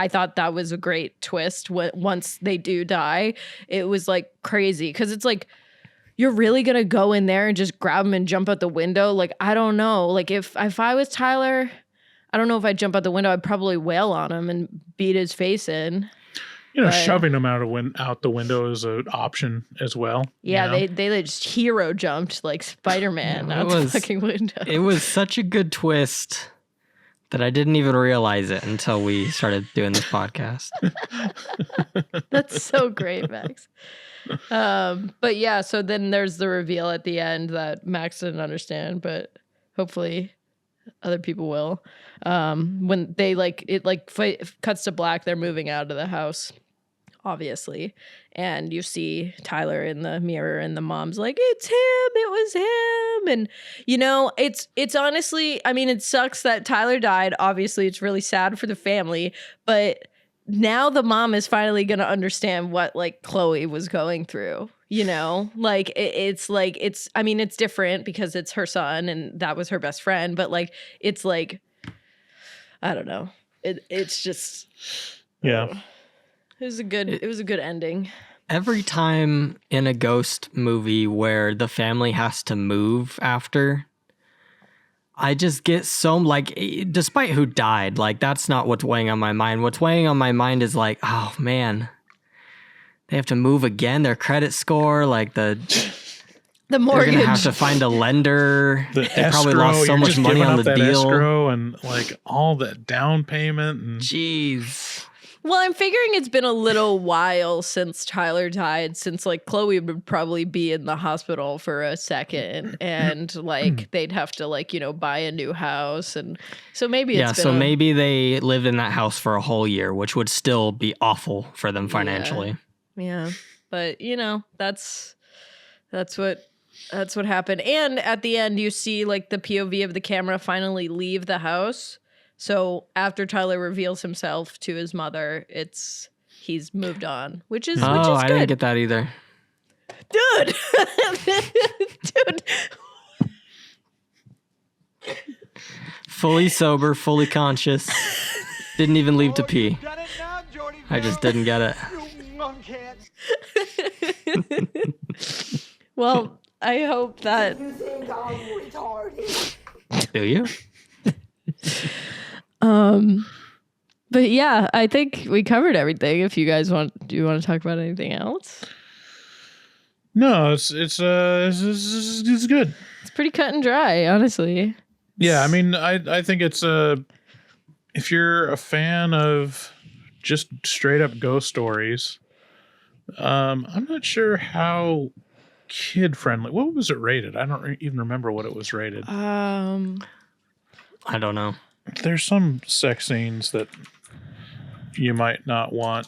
thought that was a great twist. Once they do die, it was like crazy. Because it's like, you're really going to go in there and just grab him and jump out the window? Like, I don't know. Like, if I was Tyler, I don't know if I'd jump out the window. I'd probably wail on him and beat his face in. shoving them out the window is an option as well. Yeah, they just hero jumped like Spider-Man out the fucking window. It was such a good twist that I didn't even realize it until we started doing this podcast. That's so great, Max. But yeah, so then there's the reveal at the end that Max didn't understand, but hopefully other people will. When they cuts to black, they're moving out of the house, obviously, and you see Tyler in the mirror, and the mom's like, "It's him! It was him!" And it's honestly, I mean, it sucks that Tyler died. Obviously, it's really sad for the family, but now the mom is finally going to understand what like Chloe was going through, like it's different because it's her son and that was her best friend. But like, it's like, I don't know. It's just, yeah, it was a good ending. Every time in a ghost movie where the family has to move after, I just get so, like, despite who died, like, that's not what's weighing on my mind. What's weighing on my mind is like, oh, man, they have to move again. Their credit score, like, the mortgage. They're going to have to find a lender. They probably lost so much money on the deal. Escrow and, like, all that down payment. And jeez. Well, I'm figuring it's been a little while since Tyler died, since like Chloe would probably be in the hospital for a second, and like they'd have to like, buy a new house, and so maybe maybe they lived in that house for a whole year, which would still be awful for them financially. Yeah. But that's what happened. And at the end you see like the POV of the camera finally leave the house. So after Tyler reveals himself to his mother, he's moved on, which is good. I didn't get that either. Dude. Dude. Fully sober, fully conscious. Didn't even leave to pee. I just didn't get it. Well, I hope that. Do you? But yeah, I think we covered everything. If you guys do you want to talk about anything else? No, it's good. It's pretty cut and dry, honestly. Yeah, I mean, I think it's if you're a fan of just straight up ghost stories, I'm not sure how kid friendly. What was it rated? I don't even remember what it was rated. I don't know. There's some sex scenes that you might not want.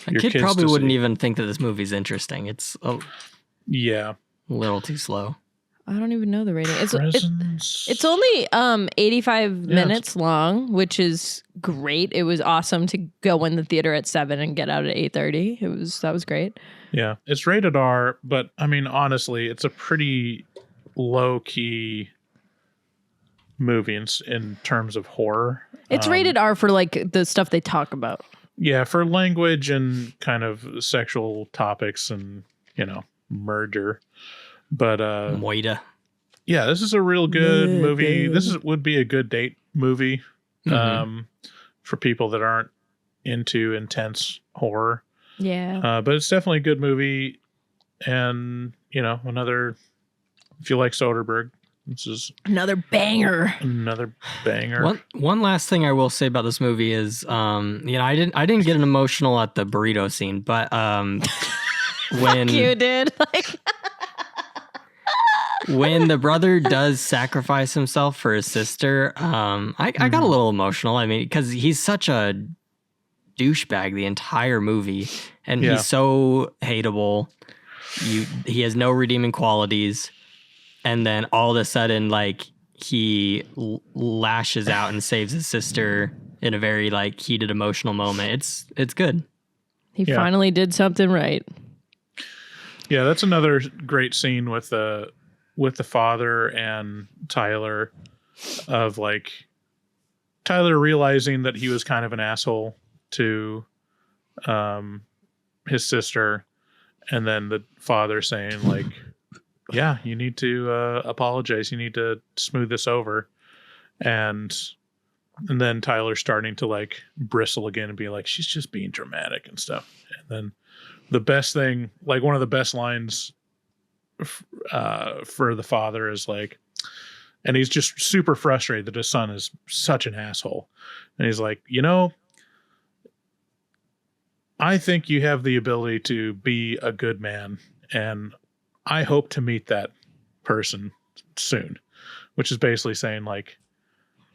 A kid probably wouldn't even think that this movie's interesting. It's a little too slow. I don't even know the rating. It's only 85 minutes long, which is great. It was awesome to go in the theater at 7 and get out at 8:30. That was great. Yeah, it's rated R, but I mean, honestly, it's a pretty low key movie in terms of horror. It's rated R for like the stuff they talk about. Yeah, for language and kind of sexual topics and murder. But Moida. Yeah, this is a real good movie. This would be a good date movie for people that aren't into intense horror. Yeah. But it's definitely a good movie, and another, if you like Soderbergh, this is another banger. One last thing I will say about this movie is, I didn't get emotional at the burrito scene, but when you did, like when the brother does sacrifice himself for his sister, I got a little emotional. I mean, because he's such a douchebag the entire movie, and he's so hateable. He has no redeeming qualities. And then all of a sudden, like, he lashes out and saves his sister in a very, like, heated emotional moment. It's good. He finally did something right. Yeah, that's another great scene with the father and Tyler, of like Tyler realizing that he was kind of an asshole to his sister, and then the father saying like, yeah, you need to apologize. You need to smooth this over. And And then Tyler's starting to like bristle again and be like, she's just being dramatic and stuff. And then the best thing, like one of the best lines for the father is like, and he's just super frustrated that his son is such an asshole. And he's like, you know, I think you have the ability to be a good man, and I hope to meet that person soon, which is basically saying like,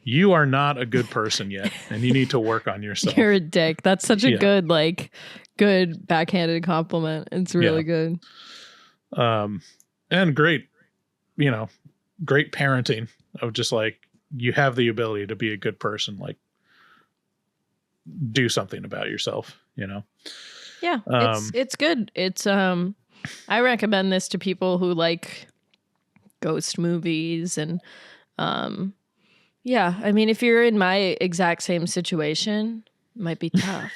you are not a good person yet, and you need to work on yourself. You're a dick. That's such a good, like, good backhanded compliment. It's really good. And great, you know, great parenting of just like, you have the ability to be a good person, like do something about yourself, you know? Yeah, it's good. It's I recommend this to people who like ghost movies and yeah, I mean, if you're in my exact same situation, it might be tough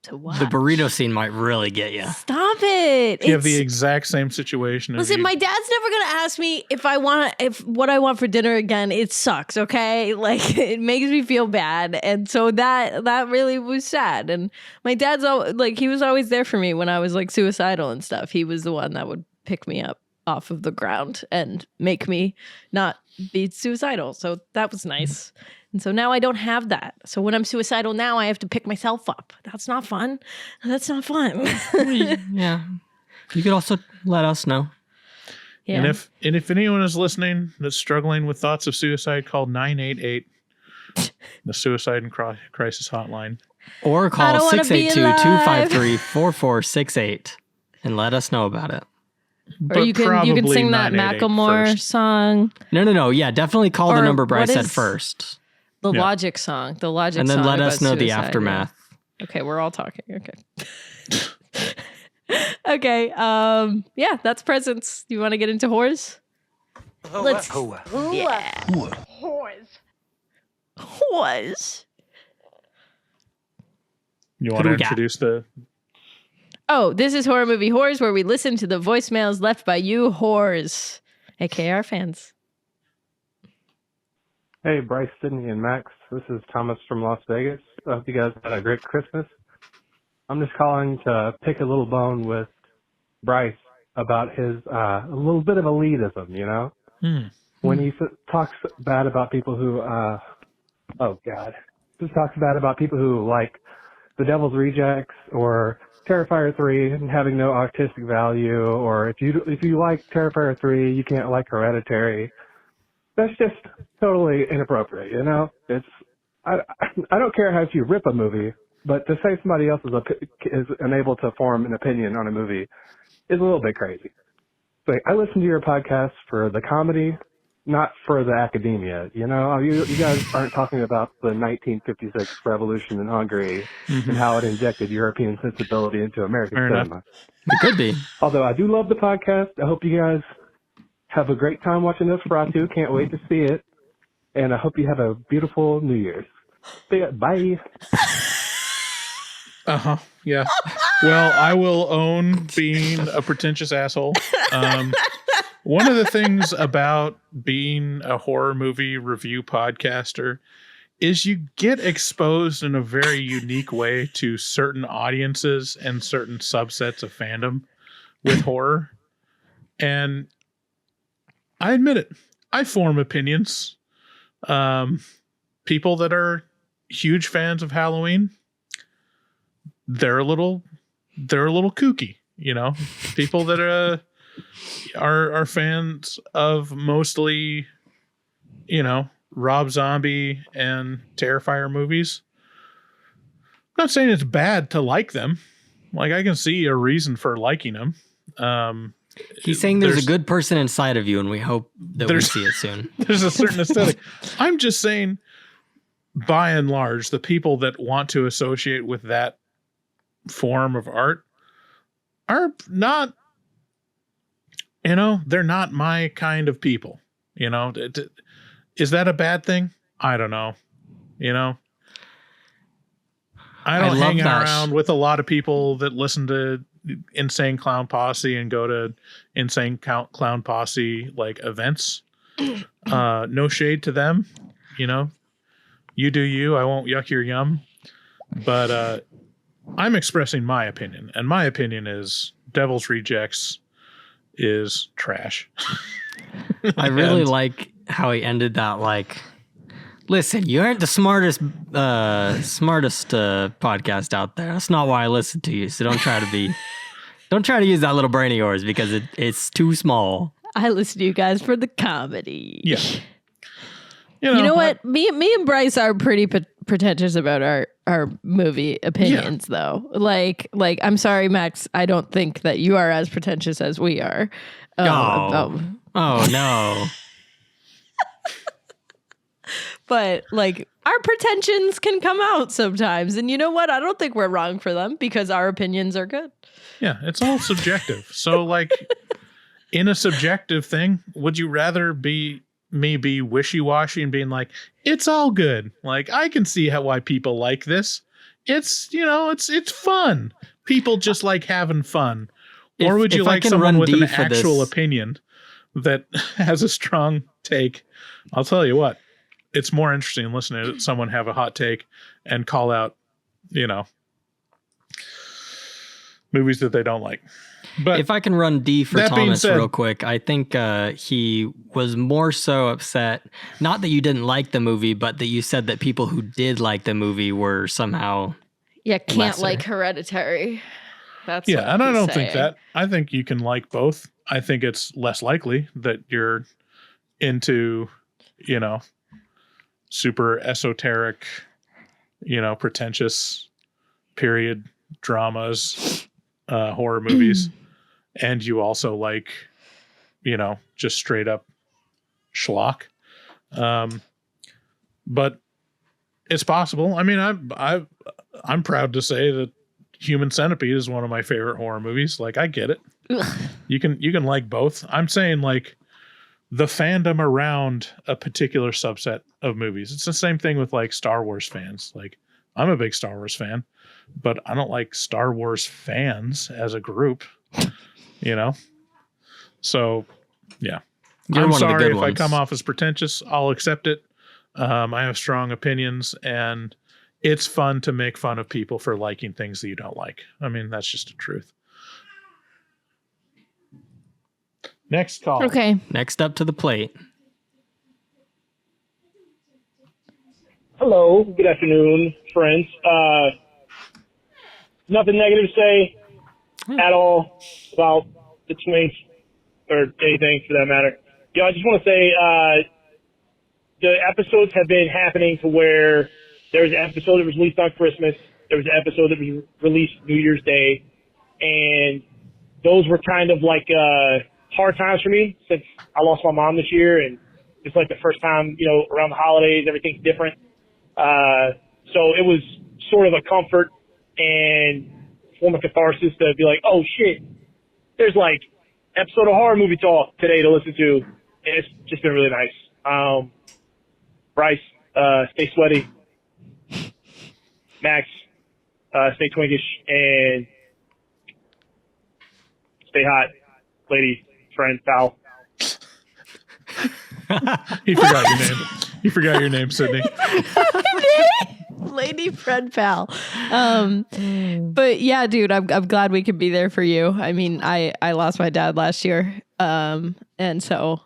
to watch. The burrito scene might really get you. Stop it! You have the exact same situation. Listen, my dad's never gonna ask me if what I want for dinner again. It sucks, okay? Like it makes me feel bad, and so that really was sad. And my dad's like, he was always there for me when I was like suicidal and stuff. He was the one that would pick me up off of the ground and make me not be suicidal. So that was nice. And so now I don't have that. So when I'm suicidal now, I have to pick myself up. That's not fun. That's not fun. Yeah. You could also let us know. Yeah. And if anyone is listening that's struggling with thoughts of suicide, call 988, the Suicide and Crisis Hotline. Or call 682-253-4468 and let us know about it. Or you can sing that Macklemore song. No. Yeah, definitely call the number Bryce said first. The Logic song. The Logic song. And then let us know the suicide, aftermath. Yeah. Okay, we're all talking. Okay. Okay. Yeah, that's presents. You want to get into horrors? Let's. Yeah. Horrors. You want to introduce the... Oh, this is Horror Movie Horrors, where we listen to the voicemails left by you whores, aka our fans. Hey, Bryce, Sydney, and Max. This is Thomas from Las Vegas. I hope you guys had a great Christmas. I'm just calling to pick a little bone with Bryce about his a little bit of elitism, you know? When he talks bad about people who, just talks bad about people who like The Devil's Rejects or Terrifier 3 and having no artistic value, or if you like Terrifier 3, you can't like Hereditary. That's just totally inappropriate, you know? I don't care how if you rip a movie, but to say somebody else is unable to form an opinion on a movie is a little bit crazy. So I listen to your podcast for the comedy, not for the academia. You know, you guys aren't talking about the 1956 revolution in Hungary and how it injected European sensibility into American cinema. It could be. Although I do love the podcast. I hope you guys have a great time watching Nosferatu. Can't wait to see it. And I hope you have a beautiful New Year's. Bye. Yeah. Well, I will own being a pretentious asshole. One of the things about being a horror movie review podcaster is you get exposed in a very unique way to certain audiences and certain subsets of fandom with horror. And I admit it, I form opinions. People that are huge fans of Halloween, they're a little kooky, you know. People that are fans of mostly, you know, Rob Zombie and Terrifier movies. I'm not saying it's bad to like them. Like, I can see a reason for liking them. He's saying there's a good person inside of you, and we hope that we see it soon. There's a certain aesthetic. I'm just saying, by and large, the people that want to associate with that form of art are not, you know, they're not my kind of people. You know, is that a bad thing? I don't know. You know, I don't hang around with a lot of people that listen to Insane Clown Posse and go to Insane Clown Posse like events. No shade to them, you know. You do you. I won't yuck your yum. But I'm expressing my opinion, and my opinion is Devil's Rejects is trash. I really like how he ended that. Like, listen, you aren't the smartest podcast out there. That's not why I listen to you. So don't try to use that little brain of yours because it's too small. I listen to you guys for the comedy. Yeah. You know what? Me and Bryce are pretty pretentious about our movie opinions, though. Like I'm sorry, Max. I don't think that you are as pretentious as we are. Oh no. But like our pretensions can come out sometimes, and you know what? I don't think we're wrong for them because our opinions are good. Yeah, it's all subjective. So like, in a subjective thing, would you rather be wishy-washy and being like, it's all good, like I can see why people like this, it's it's fun, people just like having fun, or would you like someone with an actual opinion that has a strong take? I'll tell you what, it's more interesting listening to someone have a hot take and call out movies that they don't like. But if I can run D for Thomas real quick, I think he was more so upset, not that you didn't like the movie, but that you said that people who did like the movie were somehow can't lesser. Like Hereditary. That's and I don't think that. I think you can like both. I think it's less likely that you're into, super esoteric, pretentious period dramas, horror movies. And you also like, just straight up schlock. But it's possible. I mean, I'm proud to say that Human Centipede is one of my favorite horror movies. Like, I get it. You can like both. I'm saying like the fandom around a particular subset of movies. It's the same thing with like Star Wars fans. Like, I'm a big Star Wars fan, but I don't like Star Wars fans as a group. So yeah, I'm sorry if I come off as pretentious. I'll accept it. I have strong opinions, and it's fun to make fun of people for liking things that you don't like. I mean, that's just the truth. Next call. Okay. Next up to the plate. Hello. Good afternoon, friends. Nothing negative to say at all about the Twinks or anything for that matter. I just want to say the episodes have been happening to where there was an episode that was released on Christmas. There was an episode that was released New Year's Day. And those were kind of like hard times for me since I lost my mom this year. And it's like the first time, around the holidays, everything's different. So it was sort of a comfort and form of catharsis to be like, oh shit, there's like episode of Horror Movie Talk today to listen to. And it's just been really nice. Bryce, stay sweaty. Max, stay twinkish and stay hot, lady, friend, pal. He forgot your name. You forgot your name, Sydney. Lady, friend, pal. But yeah, dude, I'm glad we could be there for you. I mean, I lost my dad last year. And so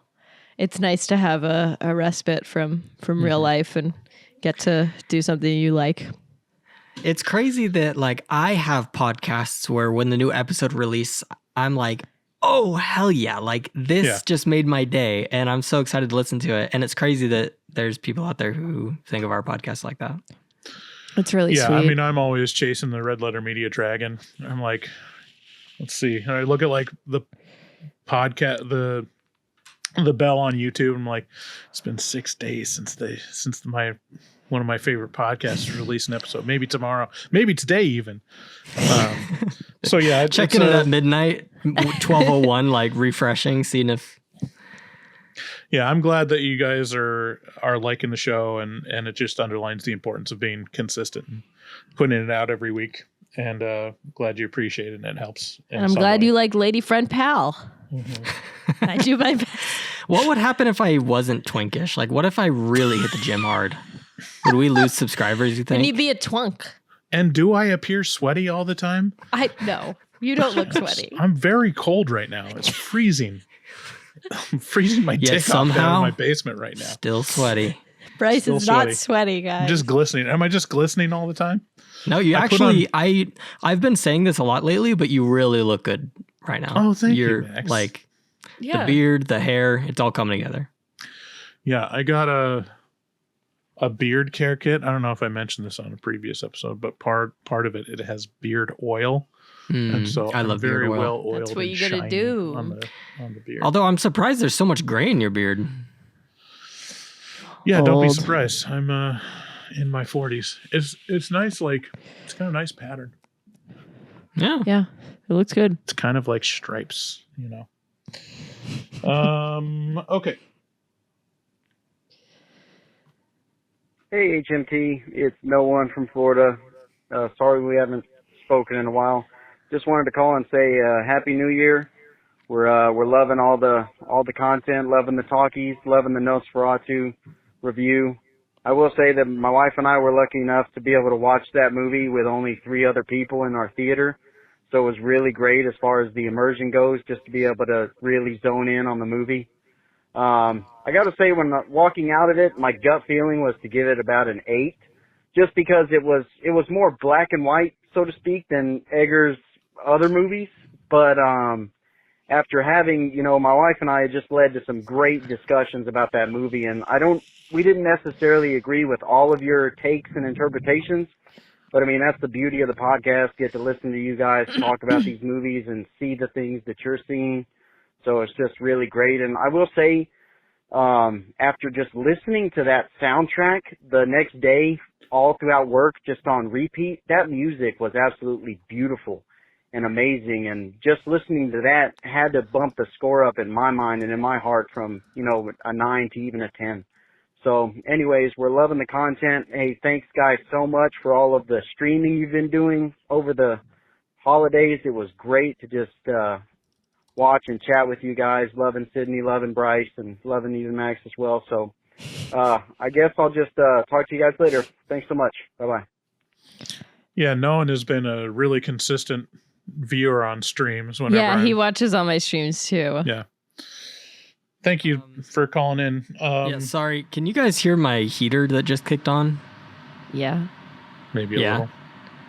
it's nice to have a respite from real life and get to do something you like. It's crazy that like I have podcasts where when the new episode release, I'm like, oh, hell yeah. Like this just made my day. And I'm so excited to listen to it. And it's crazy that there's people out there who think of our podcast like that. It's really sweet. I mean, I'm always chasing the Red Letter Media dragon. I'm like, let's see. And I look at like the podcast, the bell on YouTube. I'm like, it's been 6 days since one of my favorite podcasts released an episode. Maybe tomorrow, maybe today even. So yeah, checking it at midnight, 12:01, like refreshing, seeing if. Yeah, I'm glad that you guys are liking the show, and it just underlines the importance of being consistent and putting it out every week. And glad you appreciate it, and it helps. And I'm glad you like Lady Friend Pal. Mm-hmm. I do my best. What would happen if I wasn't twinkish? Like, what if I really hit the gym hard? Would we lose subscribers, you think? And you'd be a twunk. And do I appear sweaty all the time? No, you don't look sweaty. I'm very cold right now. It's freezing. I'm freezing my dick somehow, off down in my basement right now. Still sweaty. Bryce Still is not sweaty, guys. I'm just glistening. Am I just glistening all the time? No, you I've been saying this a lot lately, but you really look good right now. Oh, thank you, Max. Like the beard, the hair, it's all coming together. Yeah, I got a beard care kit. I don't know if I mentioned this on a previous episode, but part of it has beard oil. And so I love very beard oil. well oiled. That's what you got gotta do on the beard. Although I'm surprised there's so much gray in your beard. Yeah, don't be surprised. I'm in my 40s. It's nice, like it's got a nice pattern. Yeah, it looks good. It's kind of like stripes, you know. Okay. Hey, HMT, it's no one from Florida. Sorry we haven't spoken in a while. Just wanted to call and say Happy New Year. We're loving all the content, loving the talkies, loving the Nosferatu review. I will say that my wife and I were lucky enough to be able to watch that movie with only 3 other people in our theater. So it was really great as far as the immersion goes, just to be able to really zone in on the movie. I got to say, when walking out of it, my gut feeling was to give it about an 8, just because it was more black and white, so to speak, than Eggers' other movies. But after having, my wife and I, it just led to some great discussions about that movie, and we didn't necessarily agree with all of your takes and interpretations. But I mean, that's the beauty of the podcast. Get to listen to you guys talk about these movies and see the things that you're seeing. So it's just really great. And I will say, after just listening to that soundtrack the next day, all throughout work, just on repeat, that music was absolutely beautiful and amazing. And just listening to that had to bump the score up in my mind and in my heart from, a 9 to even a 10. So anyways, we're loving the content. Hey, thanks guys so much for all of the streaming you've been doing over the holidays. It was great to just watch and chat with you guys. Loving Sydney, loving Bryce, and loving you, Max, as well. So I guess I'll just talk to you guys later. Thanks so much. Bye-bye. Yeah, Nolan has been a really consistent viewer on streams. He watches all my streams too. Yeah. Thank you for calling in. Sorry. Can you guys hear my heater that just kicked on? Yeah. Maybe a little.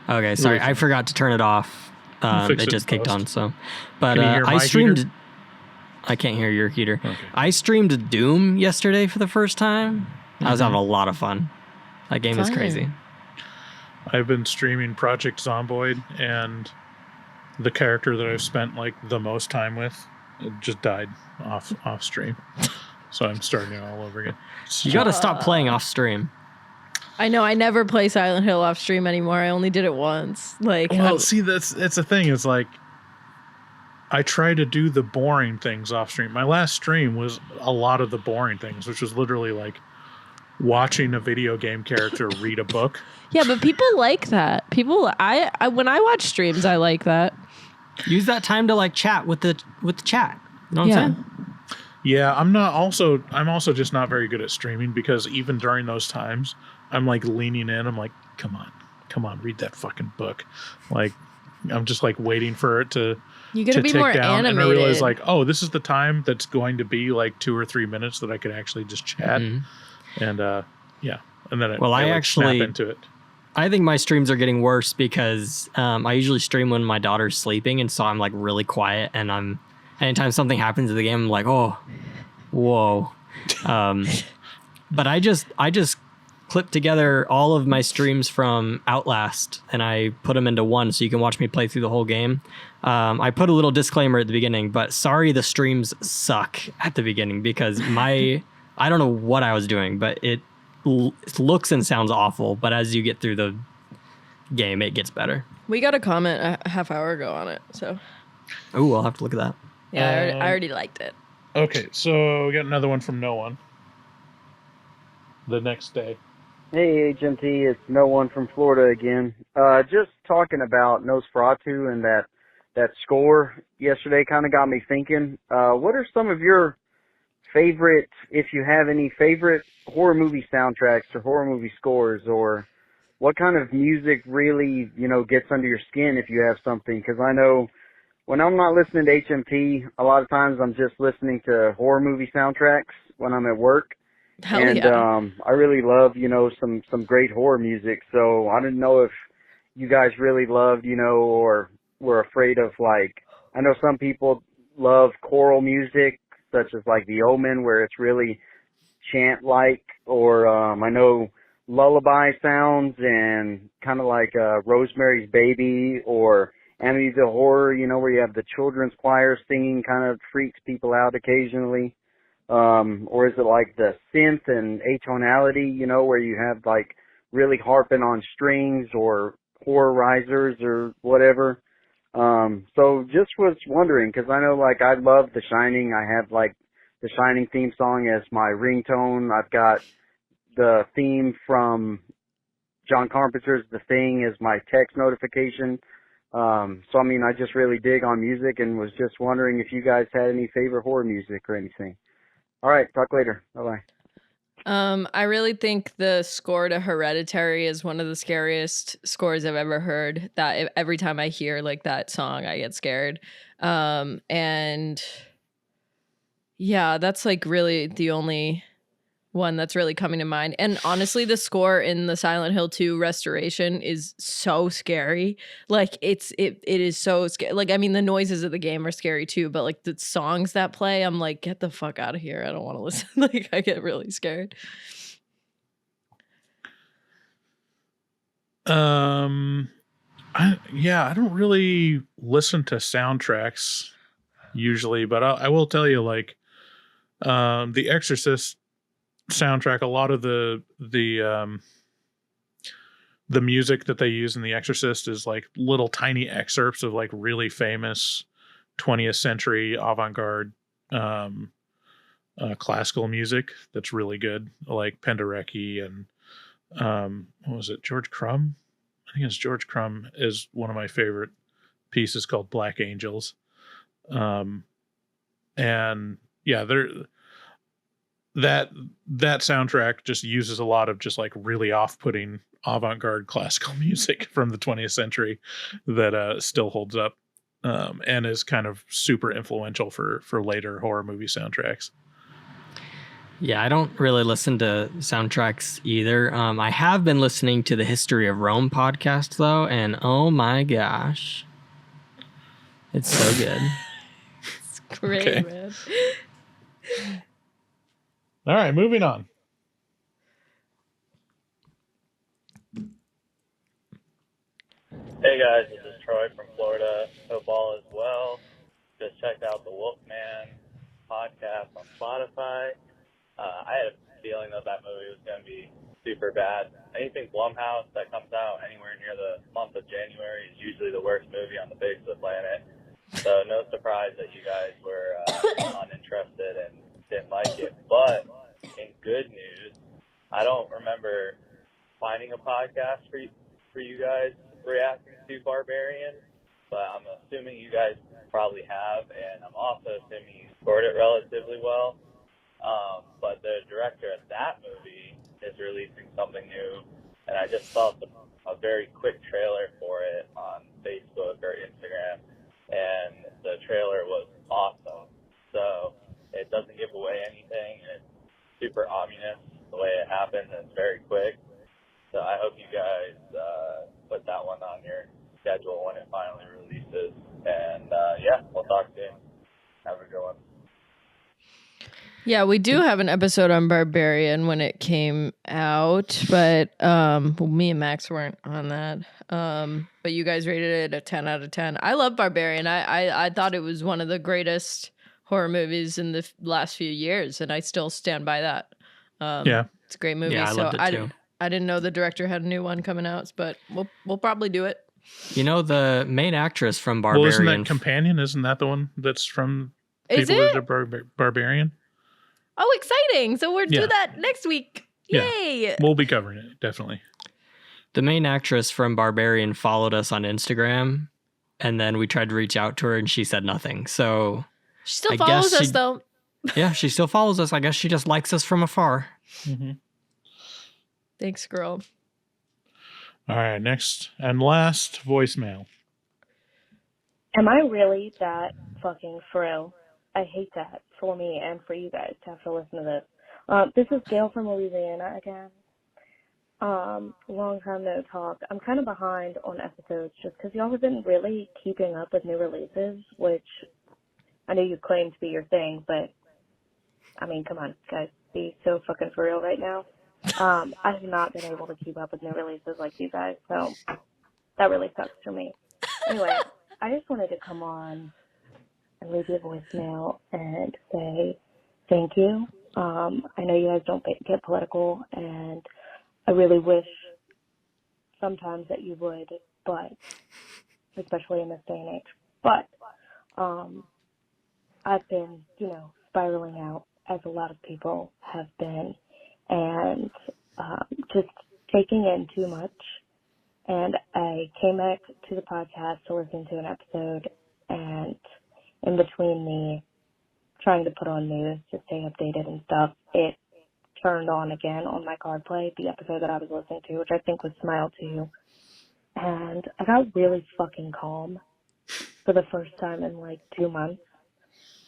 Okay, sorry. I forgot to turn it off. It just kicked on. So, but I streamed. Heater? I can't hear your heater. Okay. I streamed Doom yesterday for the first time. I was having a lot of fun. That game is crazy. I've been streaming Project Zomboid, and the character that I've spent like the most time with just died off stream. So I'm starting it all over again. You got to stop playing off stream. I know. I never play Silent Hill off stream anymore. I only did it once. See, it's a thing. It's like I try to do the boring things off stream. My last stream was a lot of the boring things, which was literally like watching a video game character read a book. Yeah, but people like that. I when I watch streams, I like that. Use that time to like chat with the chat. You know what I'm saying? Yeah, I'm also just not very good at streaming, because even during those times, I'm like leaning in. I'm like, come on, read that fucking book. Like, I'm just like waiting for it to you gotta be tick more down, animated. and I realize like, oh, this is the time that's going to be like 2 or 3 minutes that I could actually just chat, and and then I actually snap into it. I think my streams are getting worse because I usually stream when my daughter's sleeping, and so I'm like really quiet, and anytime something happens in the game, I'm like, oh, whoa. But I just clipped together all of my streams from Outlast, and I put them into one so you can watch me play through the whole game. I put a little disclaimer at the beginning, but sorry, the streams suck at the beginning because I don't know what I was doing, but it looks and sounds awful, but as you get through the game, it gets better. We got a comment a half hour ago on it, so. Oh, I'll have to look at that. Yeah, I already liked it. Okay, so we got another one from No One. The next day. Hey, HMT, it's No One from Florida again. Just talking about Nosferatu and that score yesterday kind of got me thinking. What are some of your if you have any favorite horror movie soundtracks or horror movie scores, or what kind of music really, gets under your skin if you have something. Because I know when I'm not listening to HMT, a lot of times I'm just listening to horror movie soundtracks when I'm at work. Hell yeah. I really love, some great horror music. So I didn't know if you guys really loved, or were afraid of, like, I know some people love choral music, such as like The Omen, where it's really chant-like, or I know lullaby sounds and kind of like Rosemary's Baby or Amityville Horror, where you have the children's choir singing, kind of freaks people out occasionally. Or is it like the synth and atonality, where you have like really harping on strings or horror risers or whatever. So just was wondering, because I know, like, I love The Shining. I have like the Shining theme song as my ringtone. I've got the theme from John Carpenter's The Thing as my text notification. So I mean, I just really dig on music and was just wondering if you guys had any favorite horror music or anything. All right, talk later. Bye-bye. I really think the score to Hereditary is one of the scariest scores I've ever heard. That every time I hear like that song, I get scared. And yeah, that's like really the only one that's really coming to mind. And honestly, the score in the Silent Hill 2 restoration is so scary. Like it is so scary. Like, I mean, the noises of the game are scary too, but like the songs that play, I'm like, get the fuck out of here. I don't want to listen. Like, I get really scared. I don't really listen to soundtracks usually, but I will tell you, like, The Exorcist soundtrack, a lot of the music that they use in The Exorcist is like little tiny excerpts of like really famous 20th century avant-garde classical music that's really good, like Penderecki and what was it, George Crumb? I think it's George Crumb is one of my favorite pieces called Black Angels. And yeah, that soundtrack just uses a lot of just like really off-putting avant-garde classical music from the 20th century that still holds up and is kind of super influential for later horror movie soundtracks. Yeah, I don't really listen to soundtracks either. I have been listening to the History of Rome podcast though, and oh my gosh, it's so good. It's great, okay. Man. All right, moving on. Hey guys, this is Troy from Florida. Hope all is well. Just checked out the Wolfman podcast on Spotify. I had a feeling that movie was going to be super bad. Anything Blumhouse that comes out anywhere near the month of January is usually the worst movie on the face of the planet. So no surprise that you guys were uninterested and didn't like it. But in good news, I don't remember finding a podcast for you guys reacting to Barbarian, but I'm assuming you guys probably have, and I'm also assuming you scored it relatively well. But the director of that movie is releasing something new, and I just saw a very quick trailer for it on Facebook or Instagram, and the trailer was awesome. So it doesn't give away anything, and it's super ominous the way it happens, and it's very quick. So I hope you guys put that one on your schedule when it finally releases. And yeah, we'll talk soon. Have a good one. Yeah, we do have an episode on Barbarian when it came out, but me and Max weren't on that. But you guys rated it a 10 out of 10. I love Barbarian. I thought it was one of the greatest horror movies in the last few years, and I still stand by that. Yeah, it's a great movie. Yeah, I loved it too. I didn't know the director had a new one coming out, but we'll probably do it. You know, the main actress from Barbarian. Well, isn't that Companion? Isn't that the one that's from people that did Barbarian? Oh, exciting. So we'll do that next week. Yay. Yeah, we'll be covering it, definitely. The main actress from Barbarian followed us on Instagram, and then we tried to reach out to her, and she said nothing. So she still follows us, though. Yeah, she still follows us. I guess she just likes us from afar. Mm-hmm. Thanks, girl. All right, next and last voicemail. Am I really that fucking frill? I hate that for me and for you guys to have to listen to this. This is Gail from Louisiana again. Long time no talk. I'm kind of behind on episodes just because y'all have been really keeping up with new releases, which I know you claim to be your thing, but I mean, come on, guys, be so fucking for real right now. I have not been able to keep up with new releases like you guys, so that really sucks for me. Anyway, I just wanted to come on and leave you a voicemail and say thank you. I know you guys don't get political, and I really wish sometimes that you would, but especially in this day and age. But I've been, spiraling out as a lot of people have been, and just taking in too much. And I came back to the podcast to listen to an episode, and in between me trying to put on news to stay updated and stuff, it turned on again on my card play, the episode that I was listening to, which I think was Smile 2. And I got really fucking calm for the first time in like 2 months.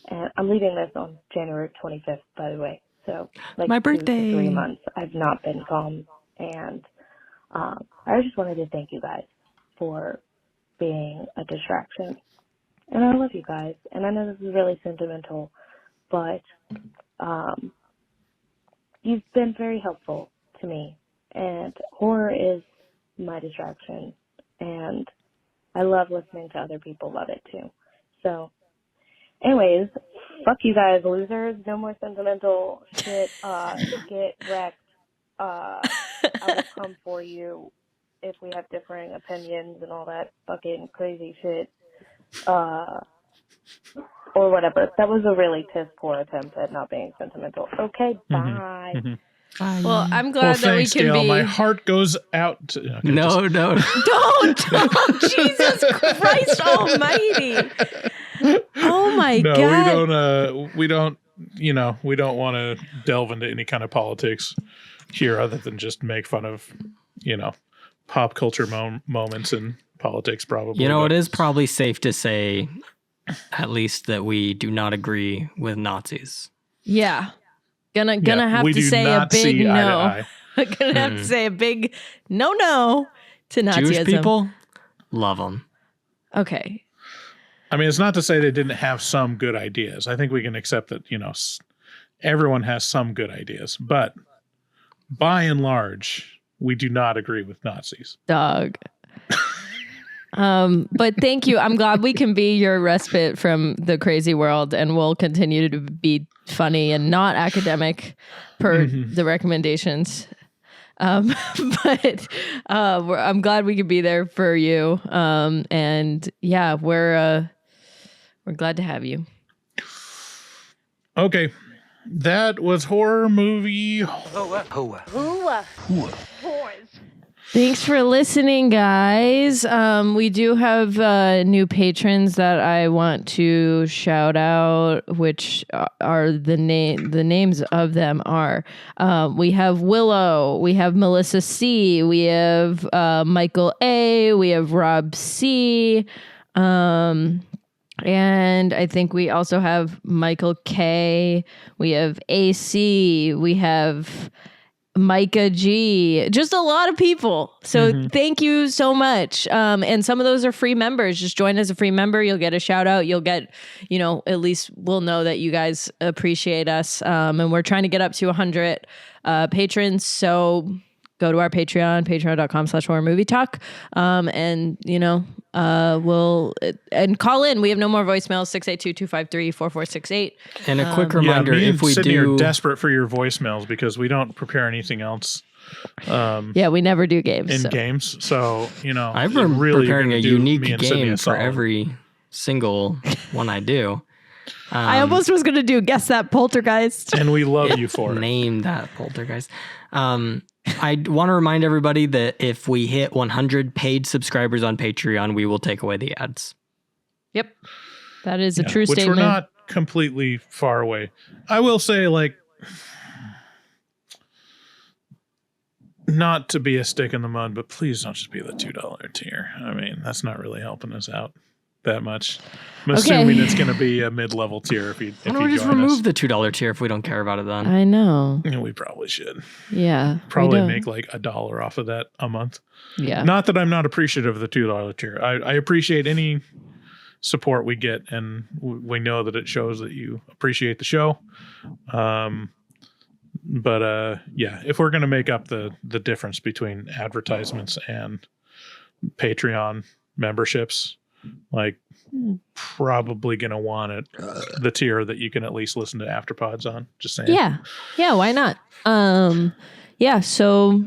And I'm leaving this on January 25th, by the way. So like my 2 to birthday. 3 months, I've not been calm. And I just wanted to thank you guys for being a distraction. And I love you guys. And I know this is really sentimental, but you've been very helpful to me. And horror is my distraction. And I love listening to other people love it too. So anyways, fuck you guys, losers. No more sentimental shit. Get wrecked. I will come for you if we have differing opinions and all that fucking crazy shit. Or whatever. That was a really piss poor attempt at not being sentimental. Okay, bye. Mm-hmm. Well, I'm glad that we can Gail. be. My heart goes out to... Okay, No. Don't! Jesus Christ Almighty! Oh my God! No, we don't want to delve into any kind of politics here, other than just make fun of, pop culture moments in politics. Probably, it is probably safe to say, at least, that we do not agree with Nazis. Yeah. Gonna have to say a big no. Gonna have to say a big no to Nazism. Jewish people, love them. Okay. I mean, it's not to say they didn't have some good ideas. I think we can accept that, everyone has some good ideas. But by and large, we do not agree with Nazis. Dog. But thank you. I'm glad we can be your respite from the crazy world, and we'll continue to be funny and not academic per the recommendations. But I'm glad we could be there for you. And yeah, we're glad to have you. Okay. That was horror movie. Thanks for listening, guys. We do have new patrons that I want to shout out, which are the names of them are. We have Willow, we have Melissa C, we have Michael A, we have Rob C, and I think we also have Michael K, we have AC, we have Micah G, just a lot of people. So thank you so much. And some of those are free members. Just join as a free member. You'll get a shout out. You'll get, at least we'll know that you guys appreciate us. And we're trying to get up to 100 patrons. So go to our Patreon, patreon.com/horrormovietalk. And and call in. We have no more voicemails, 682-253-4468. And a quick reminder, if we Sydney do... are desperate for your voicemails because we don't prepare anything else. Yeah, we never do games. Games. So, I've been really preparing a do unique me and Sydney game a for solid. every single one I do. I almost was going to do Guess That Poltergeist. And we love you for it. Name that poltergeist. I want to remind everybody that if we hit 100 paid subscribers on Patreon, we will take away the ads. Yep. That is a true which statement. We're not completely far away. I will say, like, not to be a stick in the mud, but please don't just be the $2 tier. I mean, that's not really helping us out that much. I'm assuming it's going to be a mid-level tier if you Why don't we just remove the $2 tier if we don't care about it then? I know. We probably should. Yeah. Probably make like $1 off of that a month. Yeah. Not that I'm not appreciative of the $2 tier. I appreciate any support we get, and we know that it shows that you appreciate the show. But yeah, if we're going to make up the difference between advertisements and Patreon memberships, like, probably going to want it the tier that you can at least listen to Afterpods on. Just saying. Yeah, why not? Yeah, so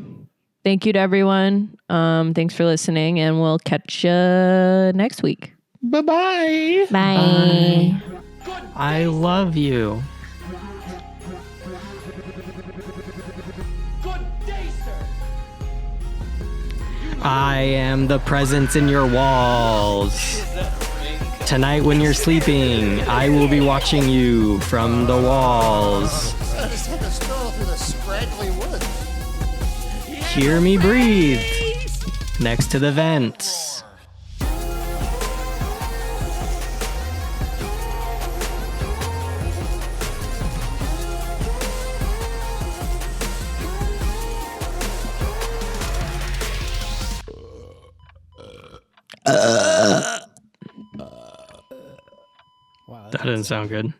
thank you to everyone. Thanks for listening, and we'll catch you next week. Bye-bye. Bye. I love you. I am the presence in your walls. Tonight when you're sleeping, I will be watching you from the walls. Hear me breathe next to the vents. That didn't sound good.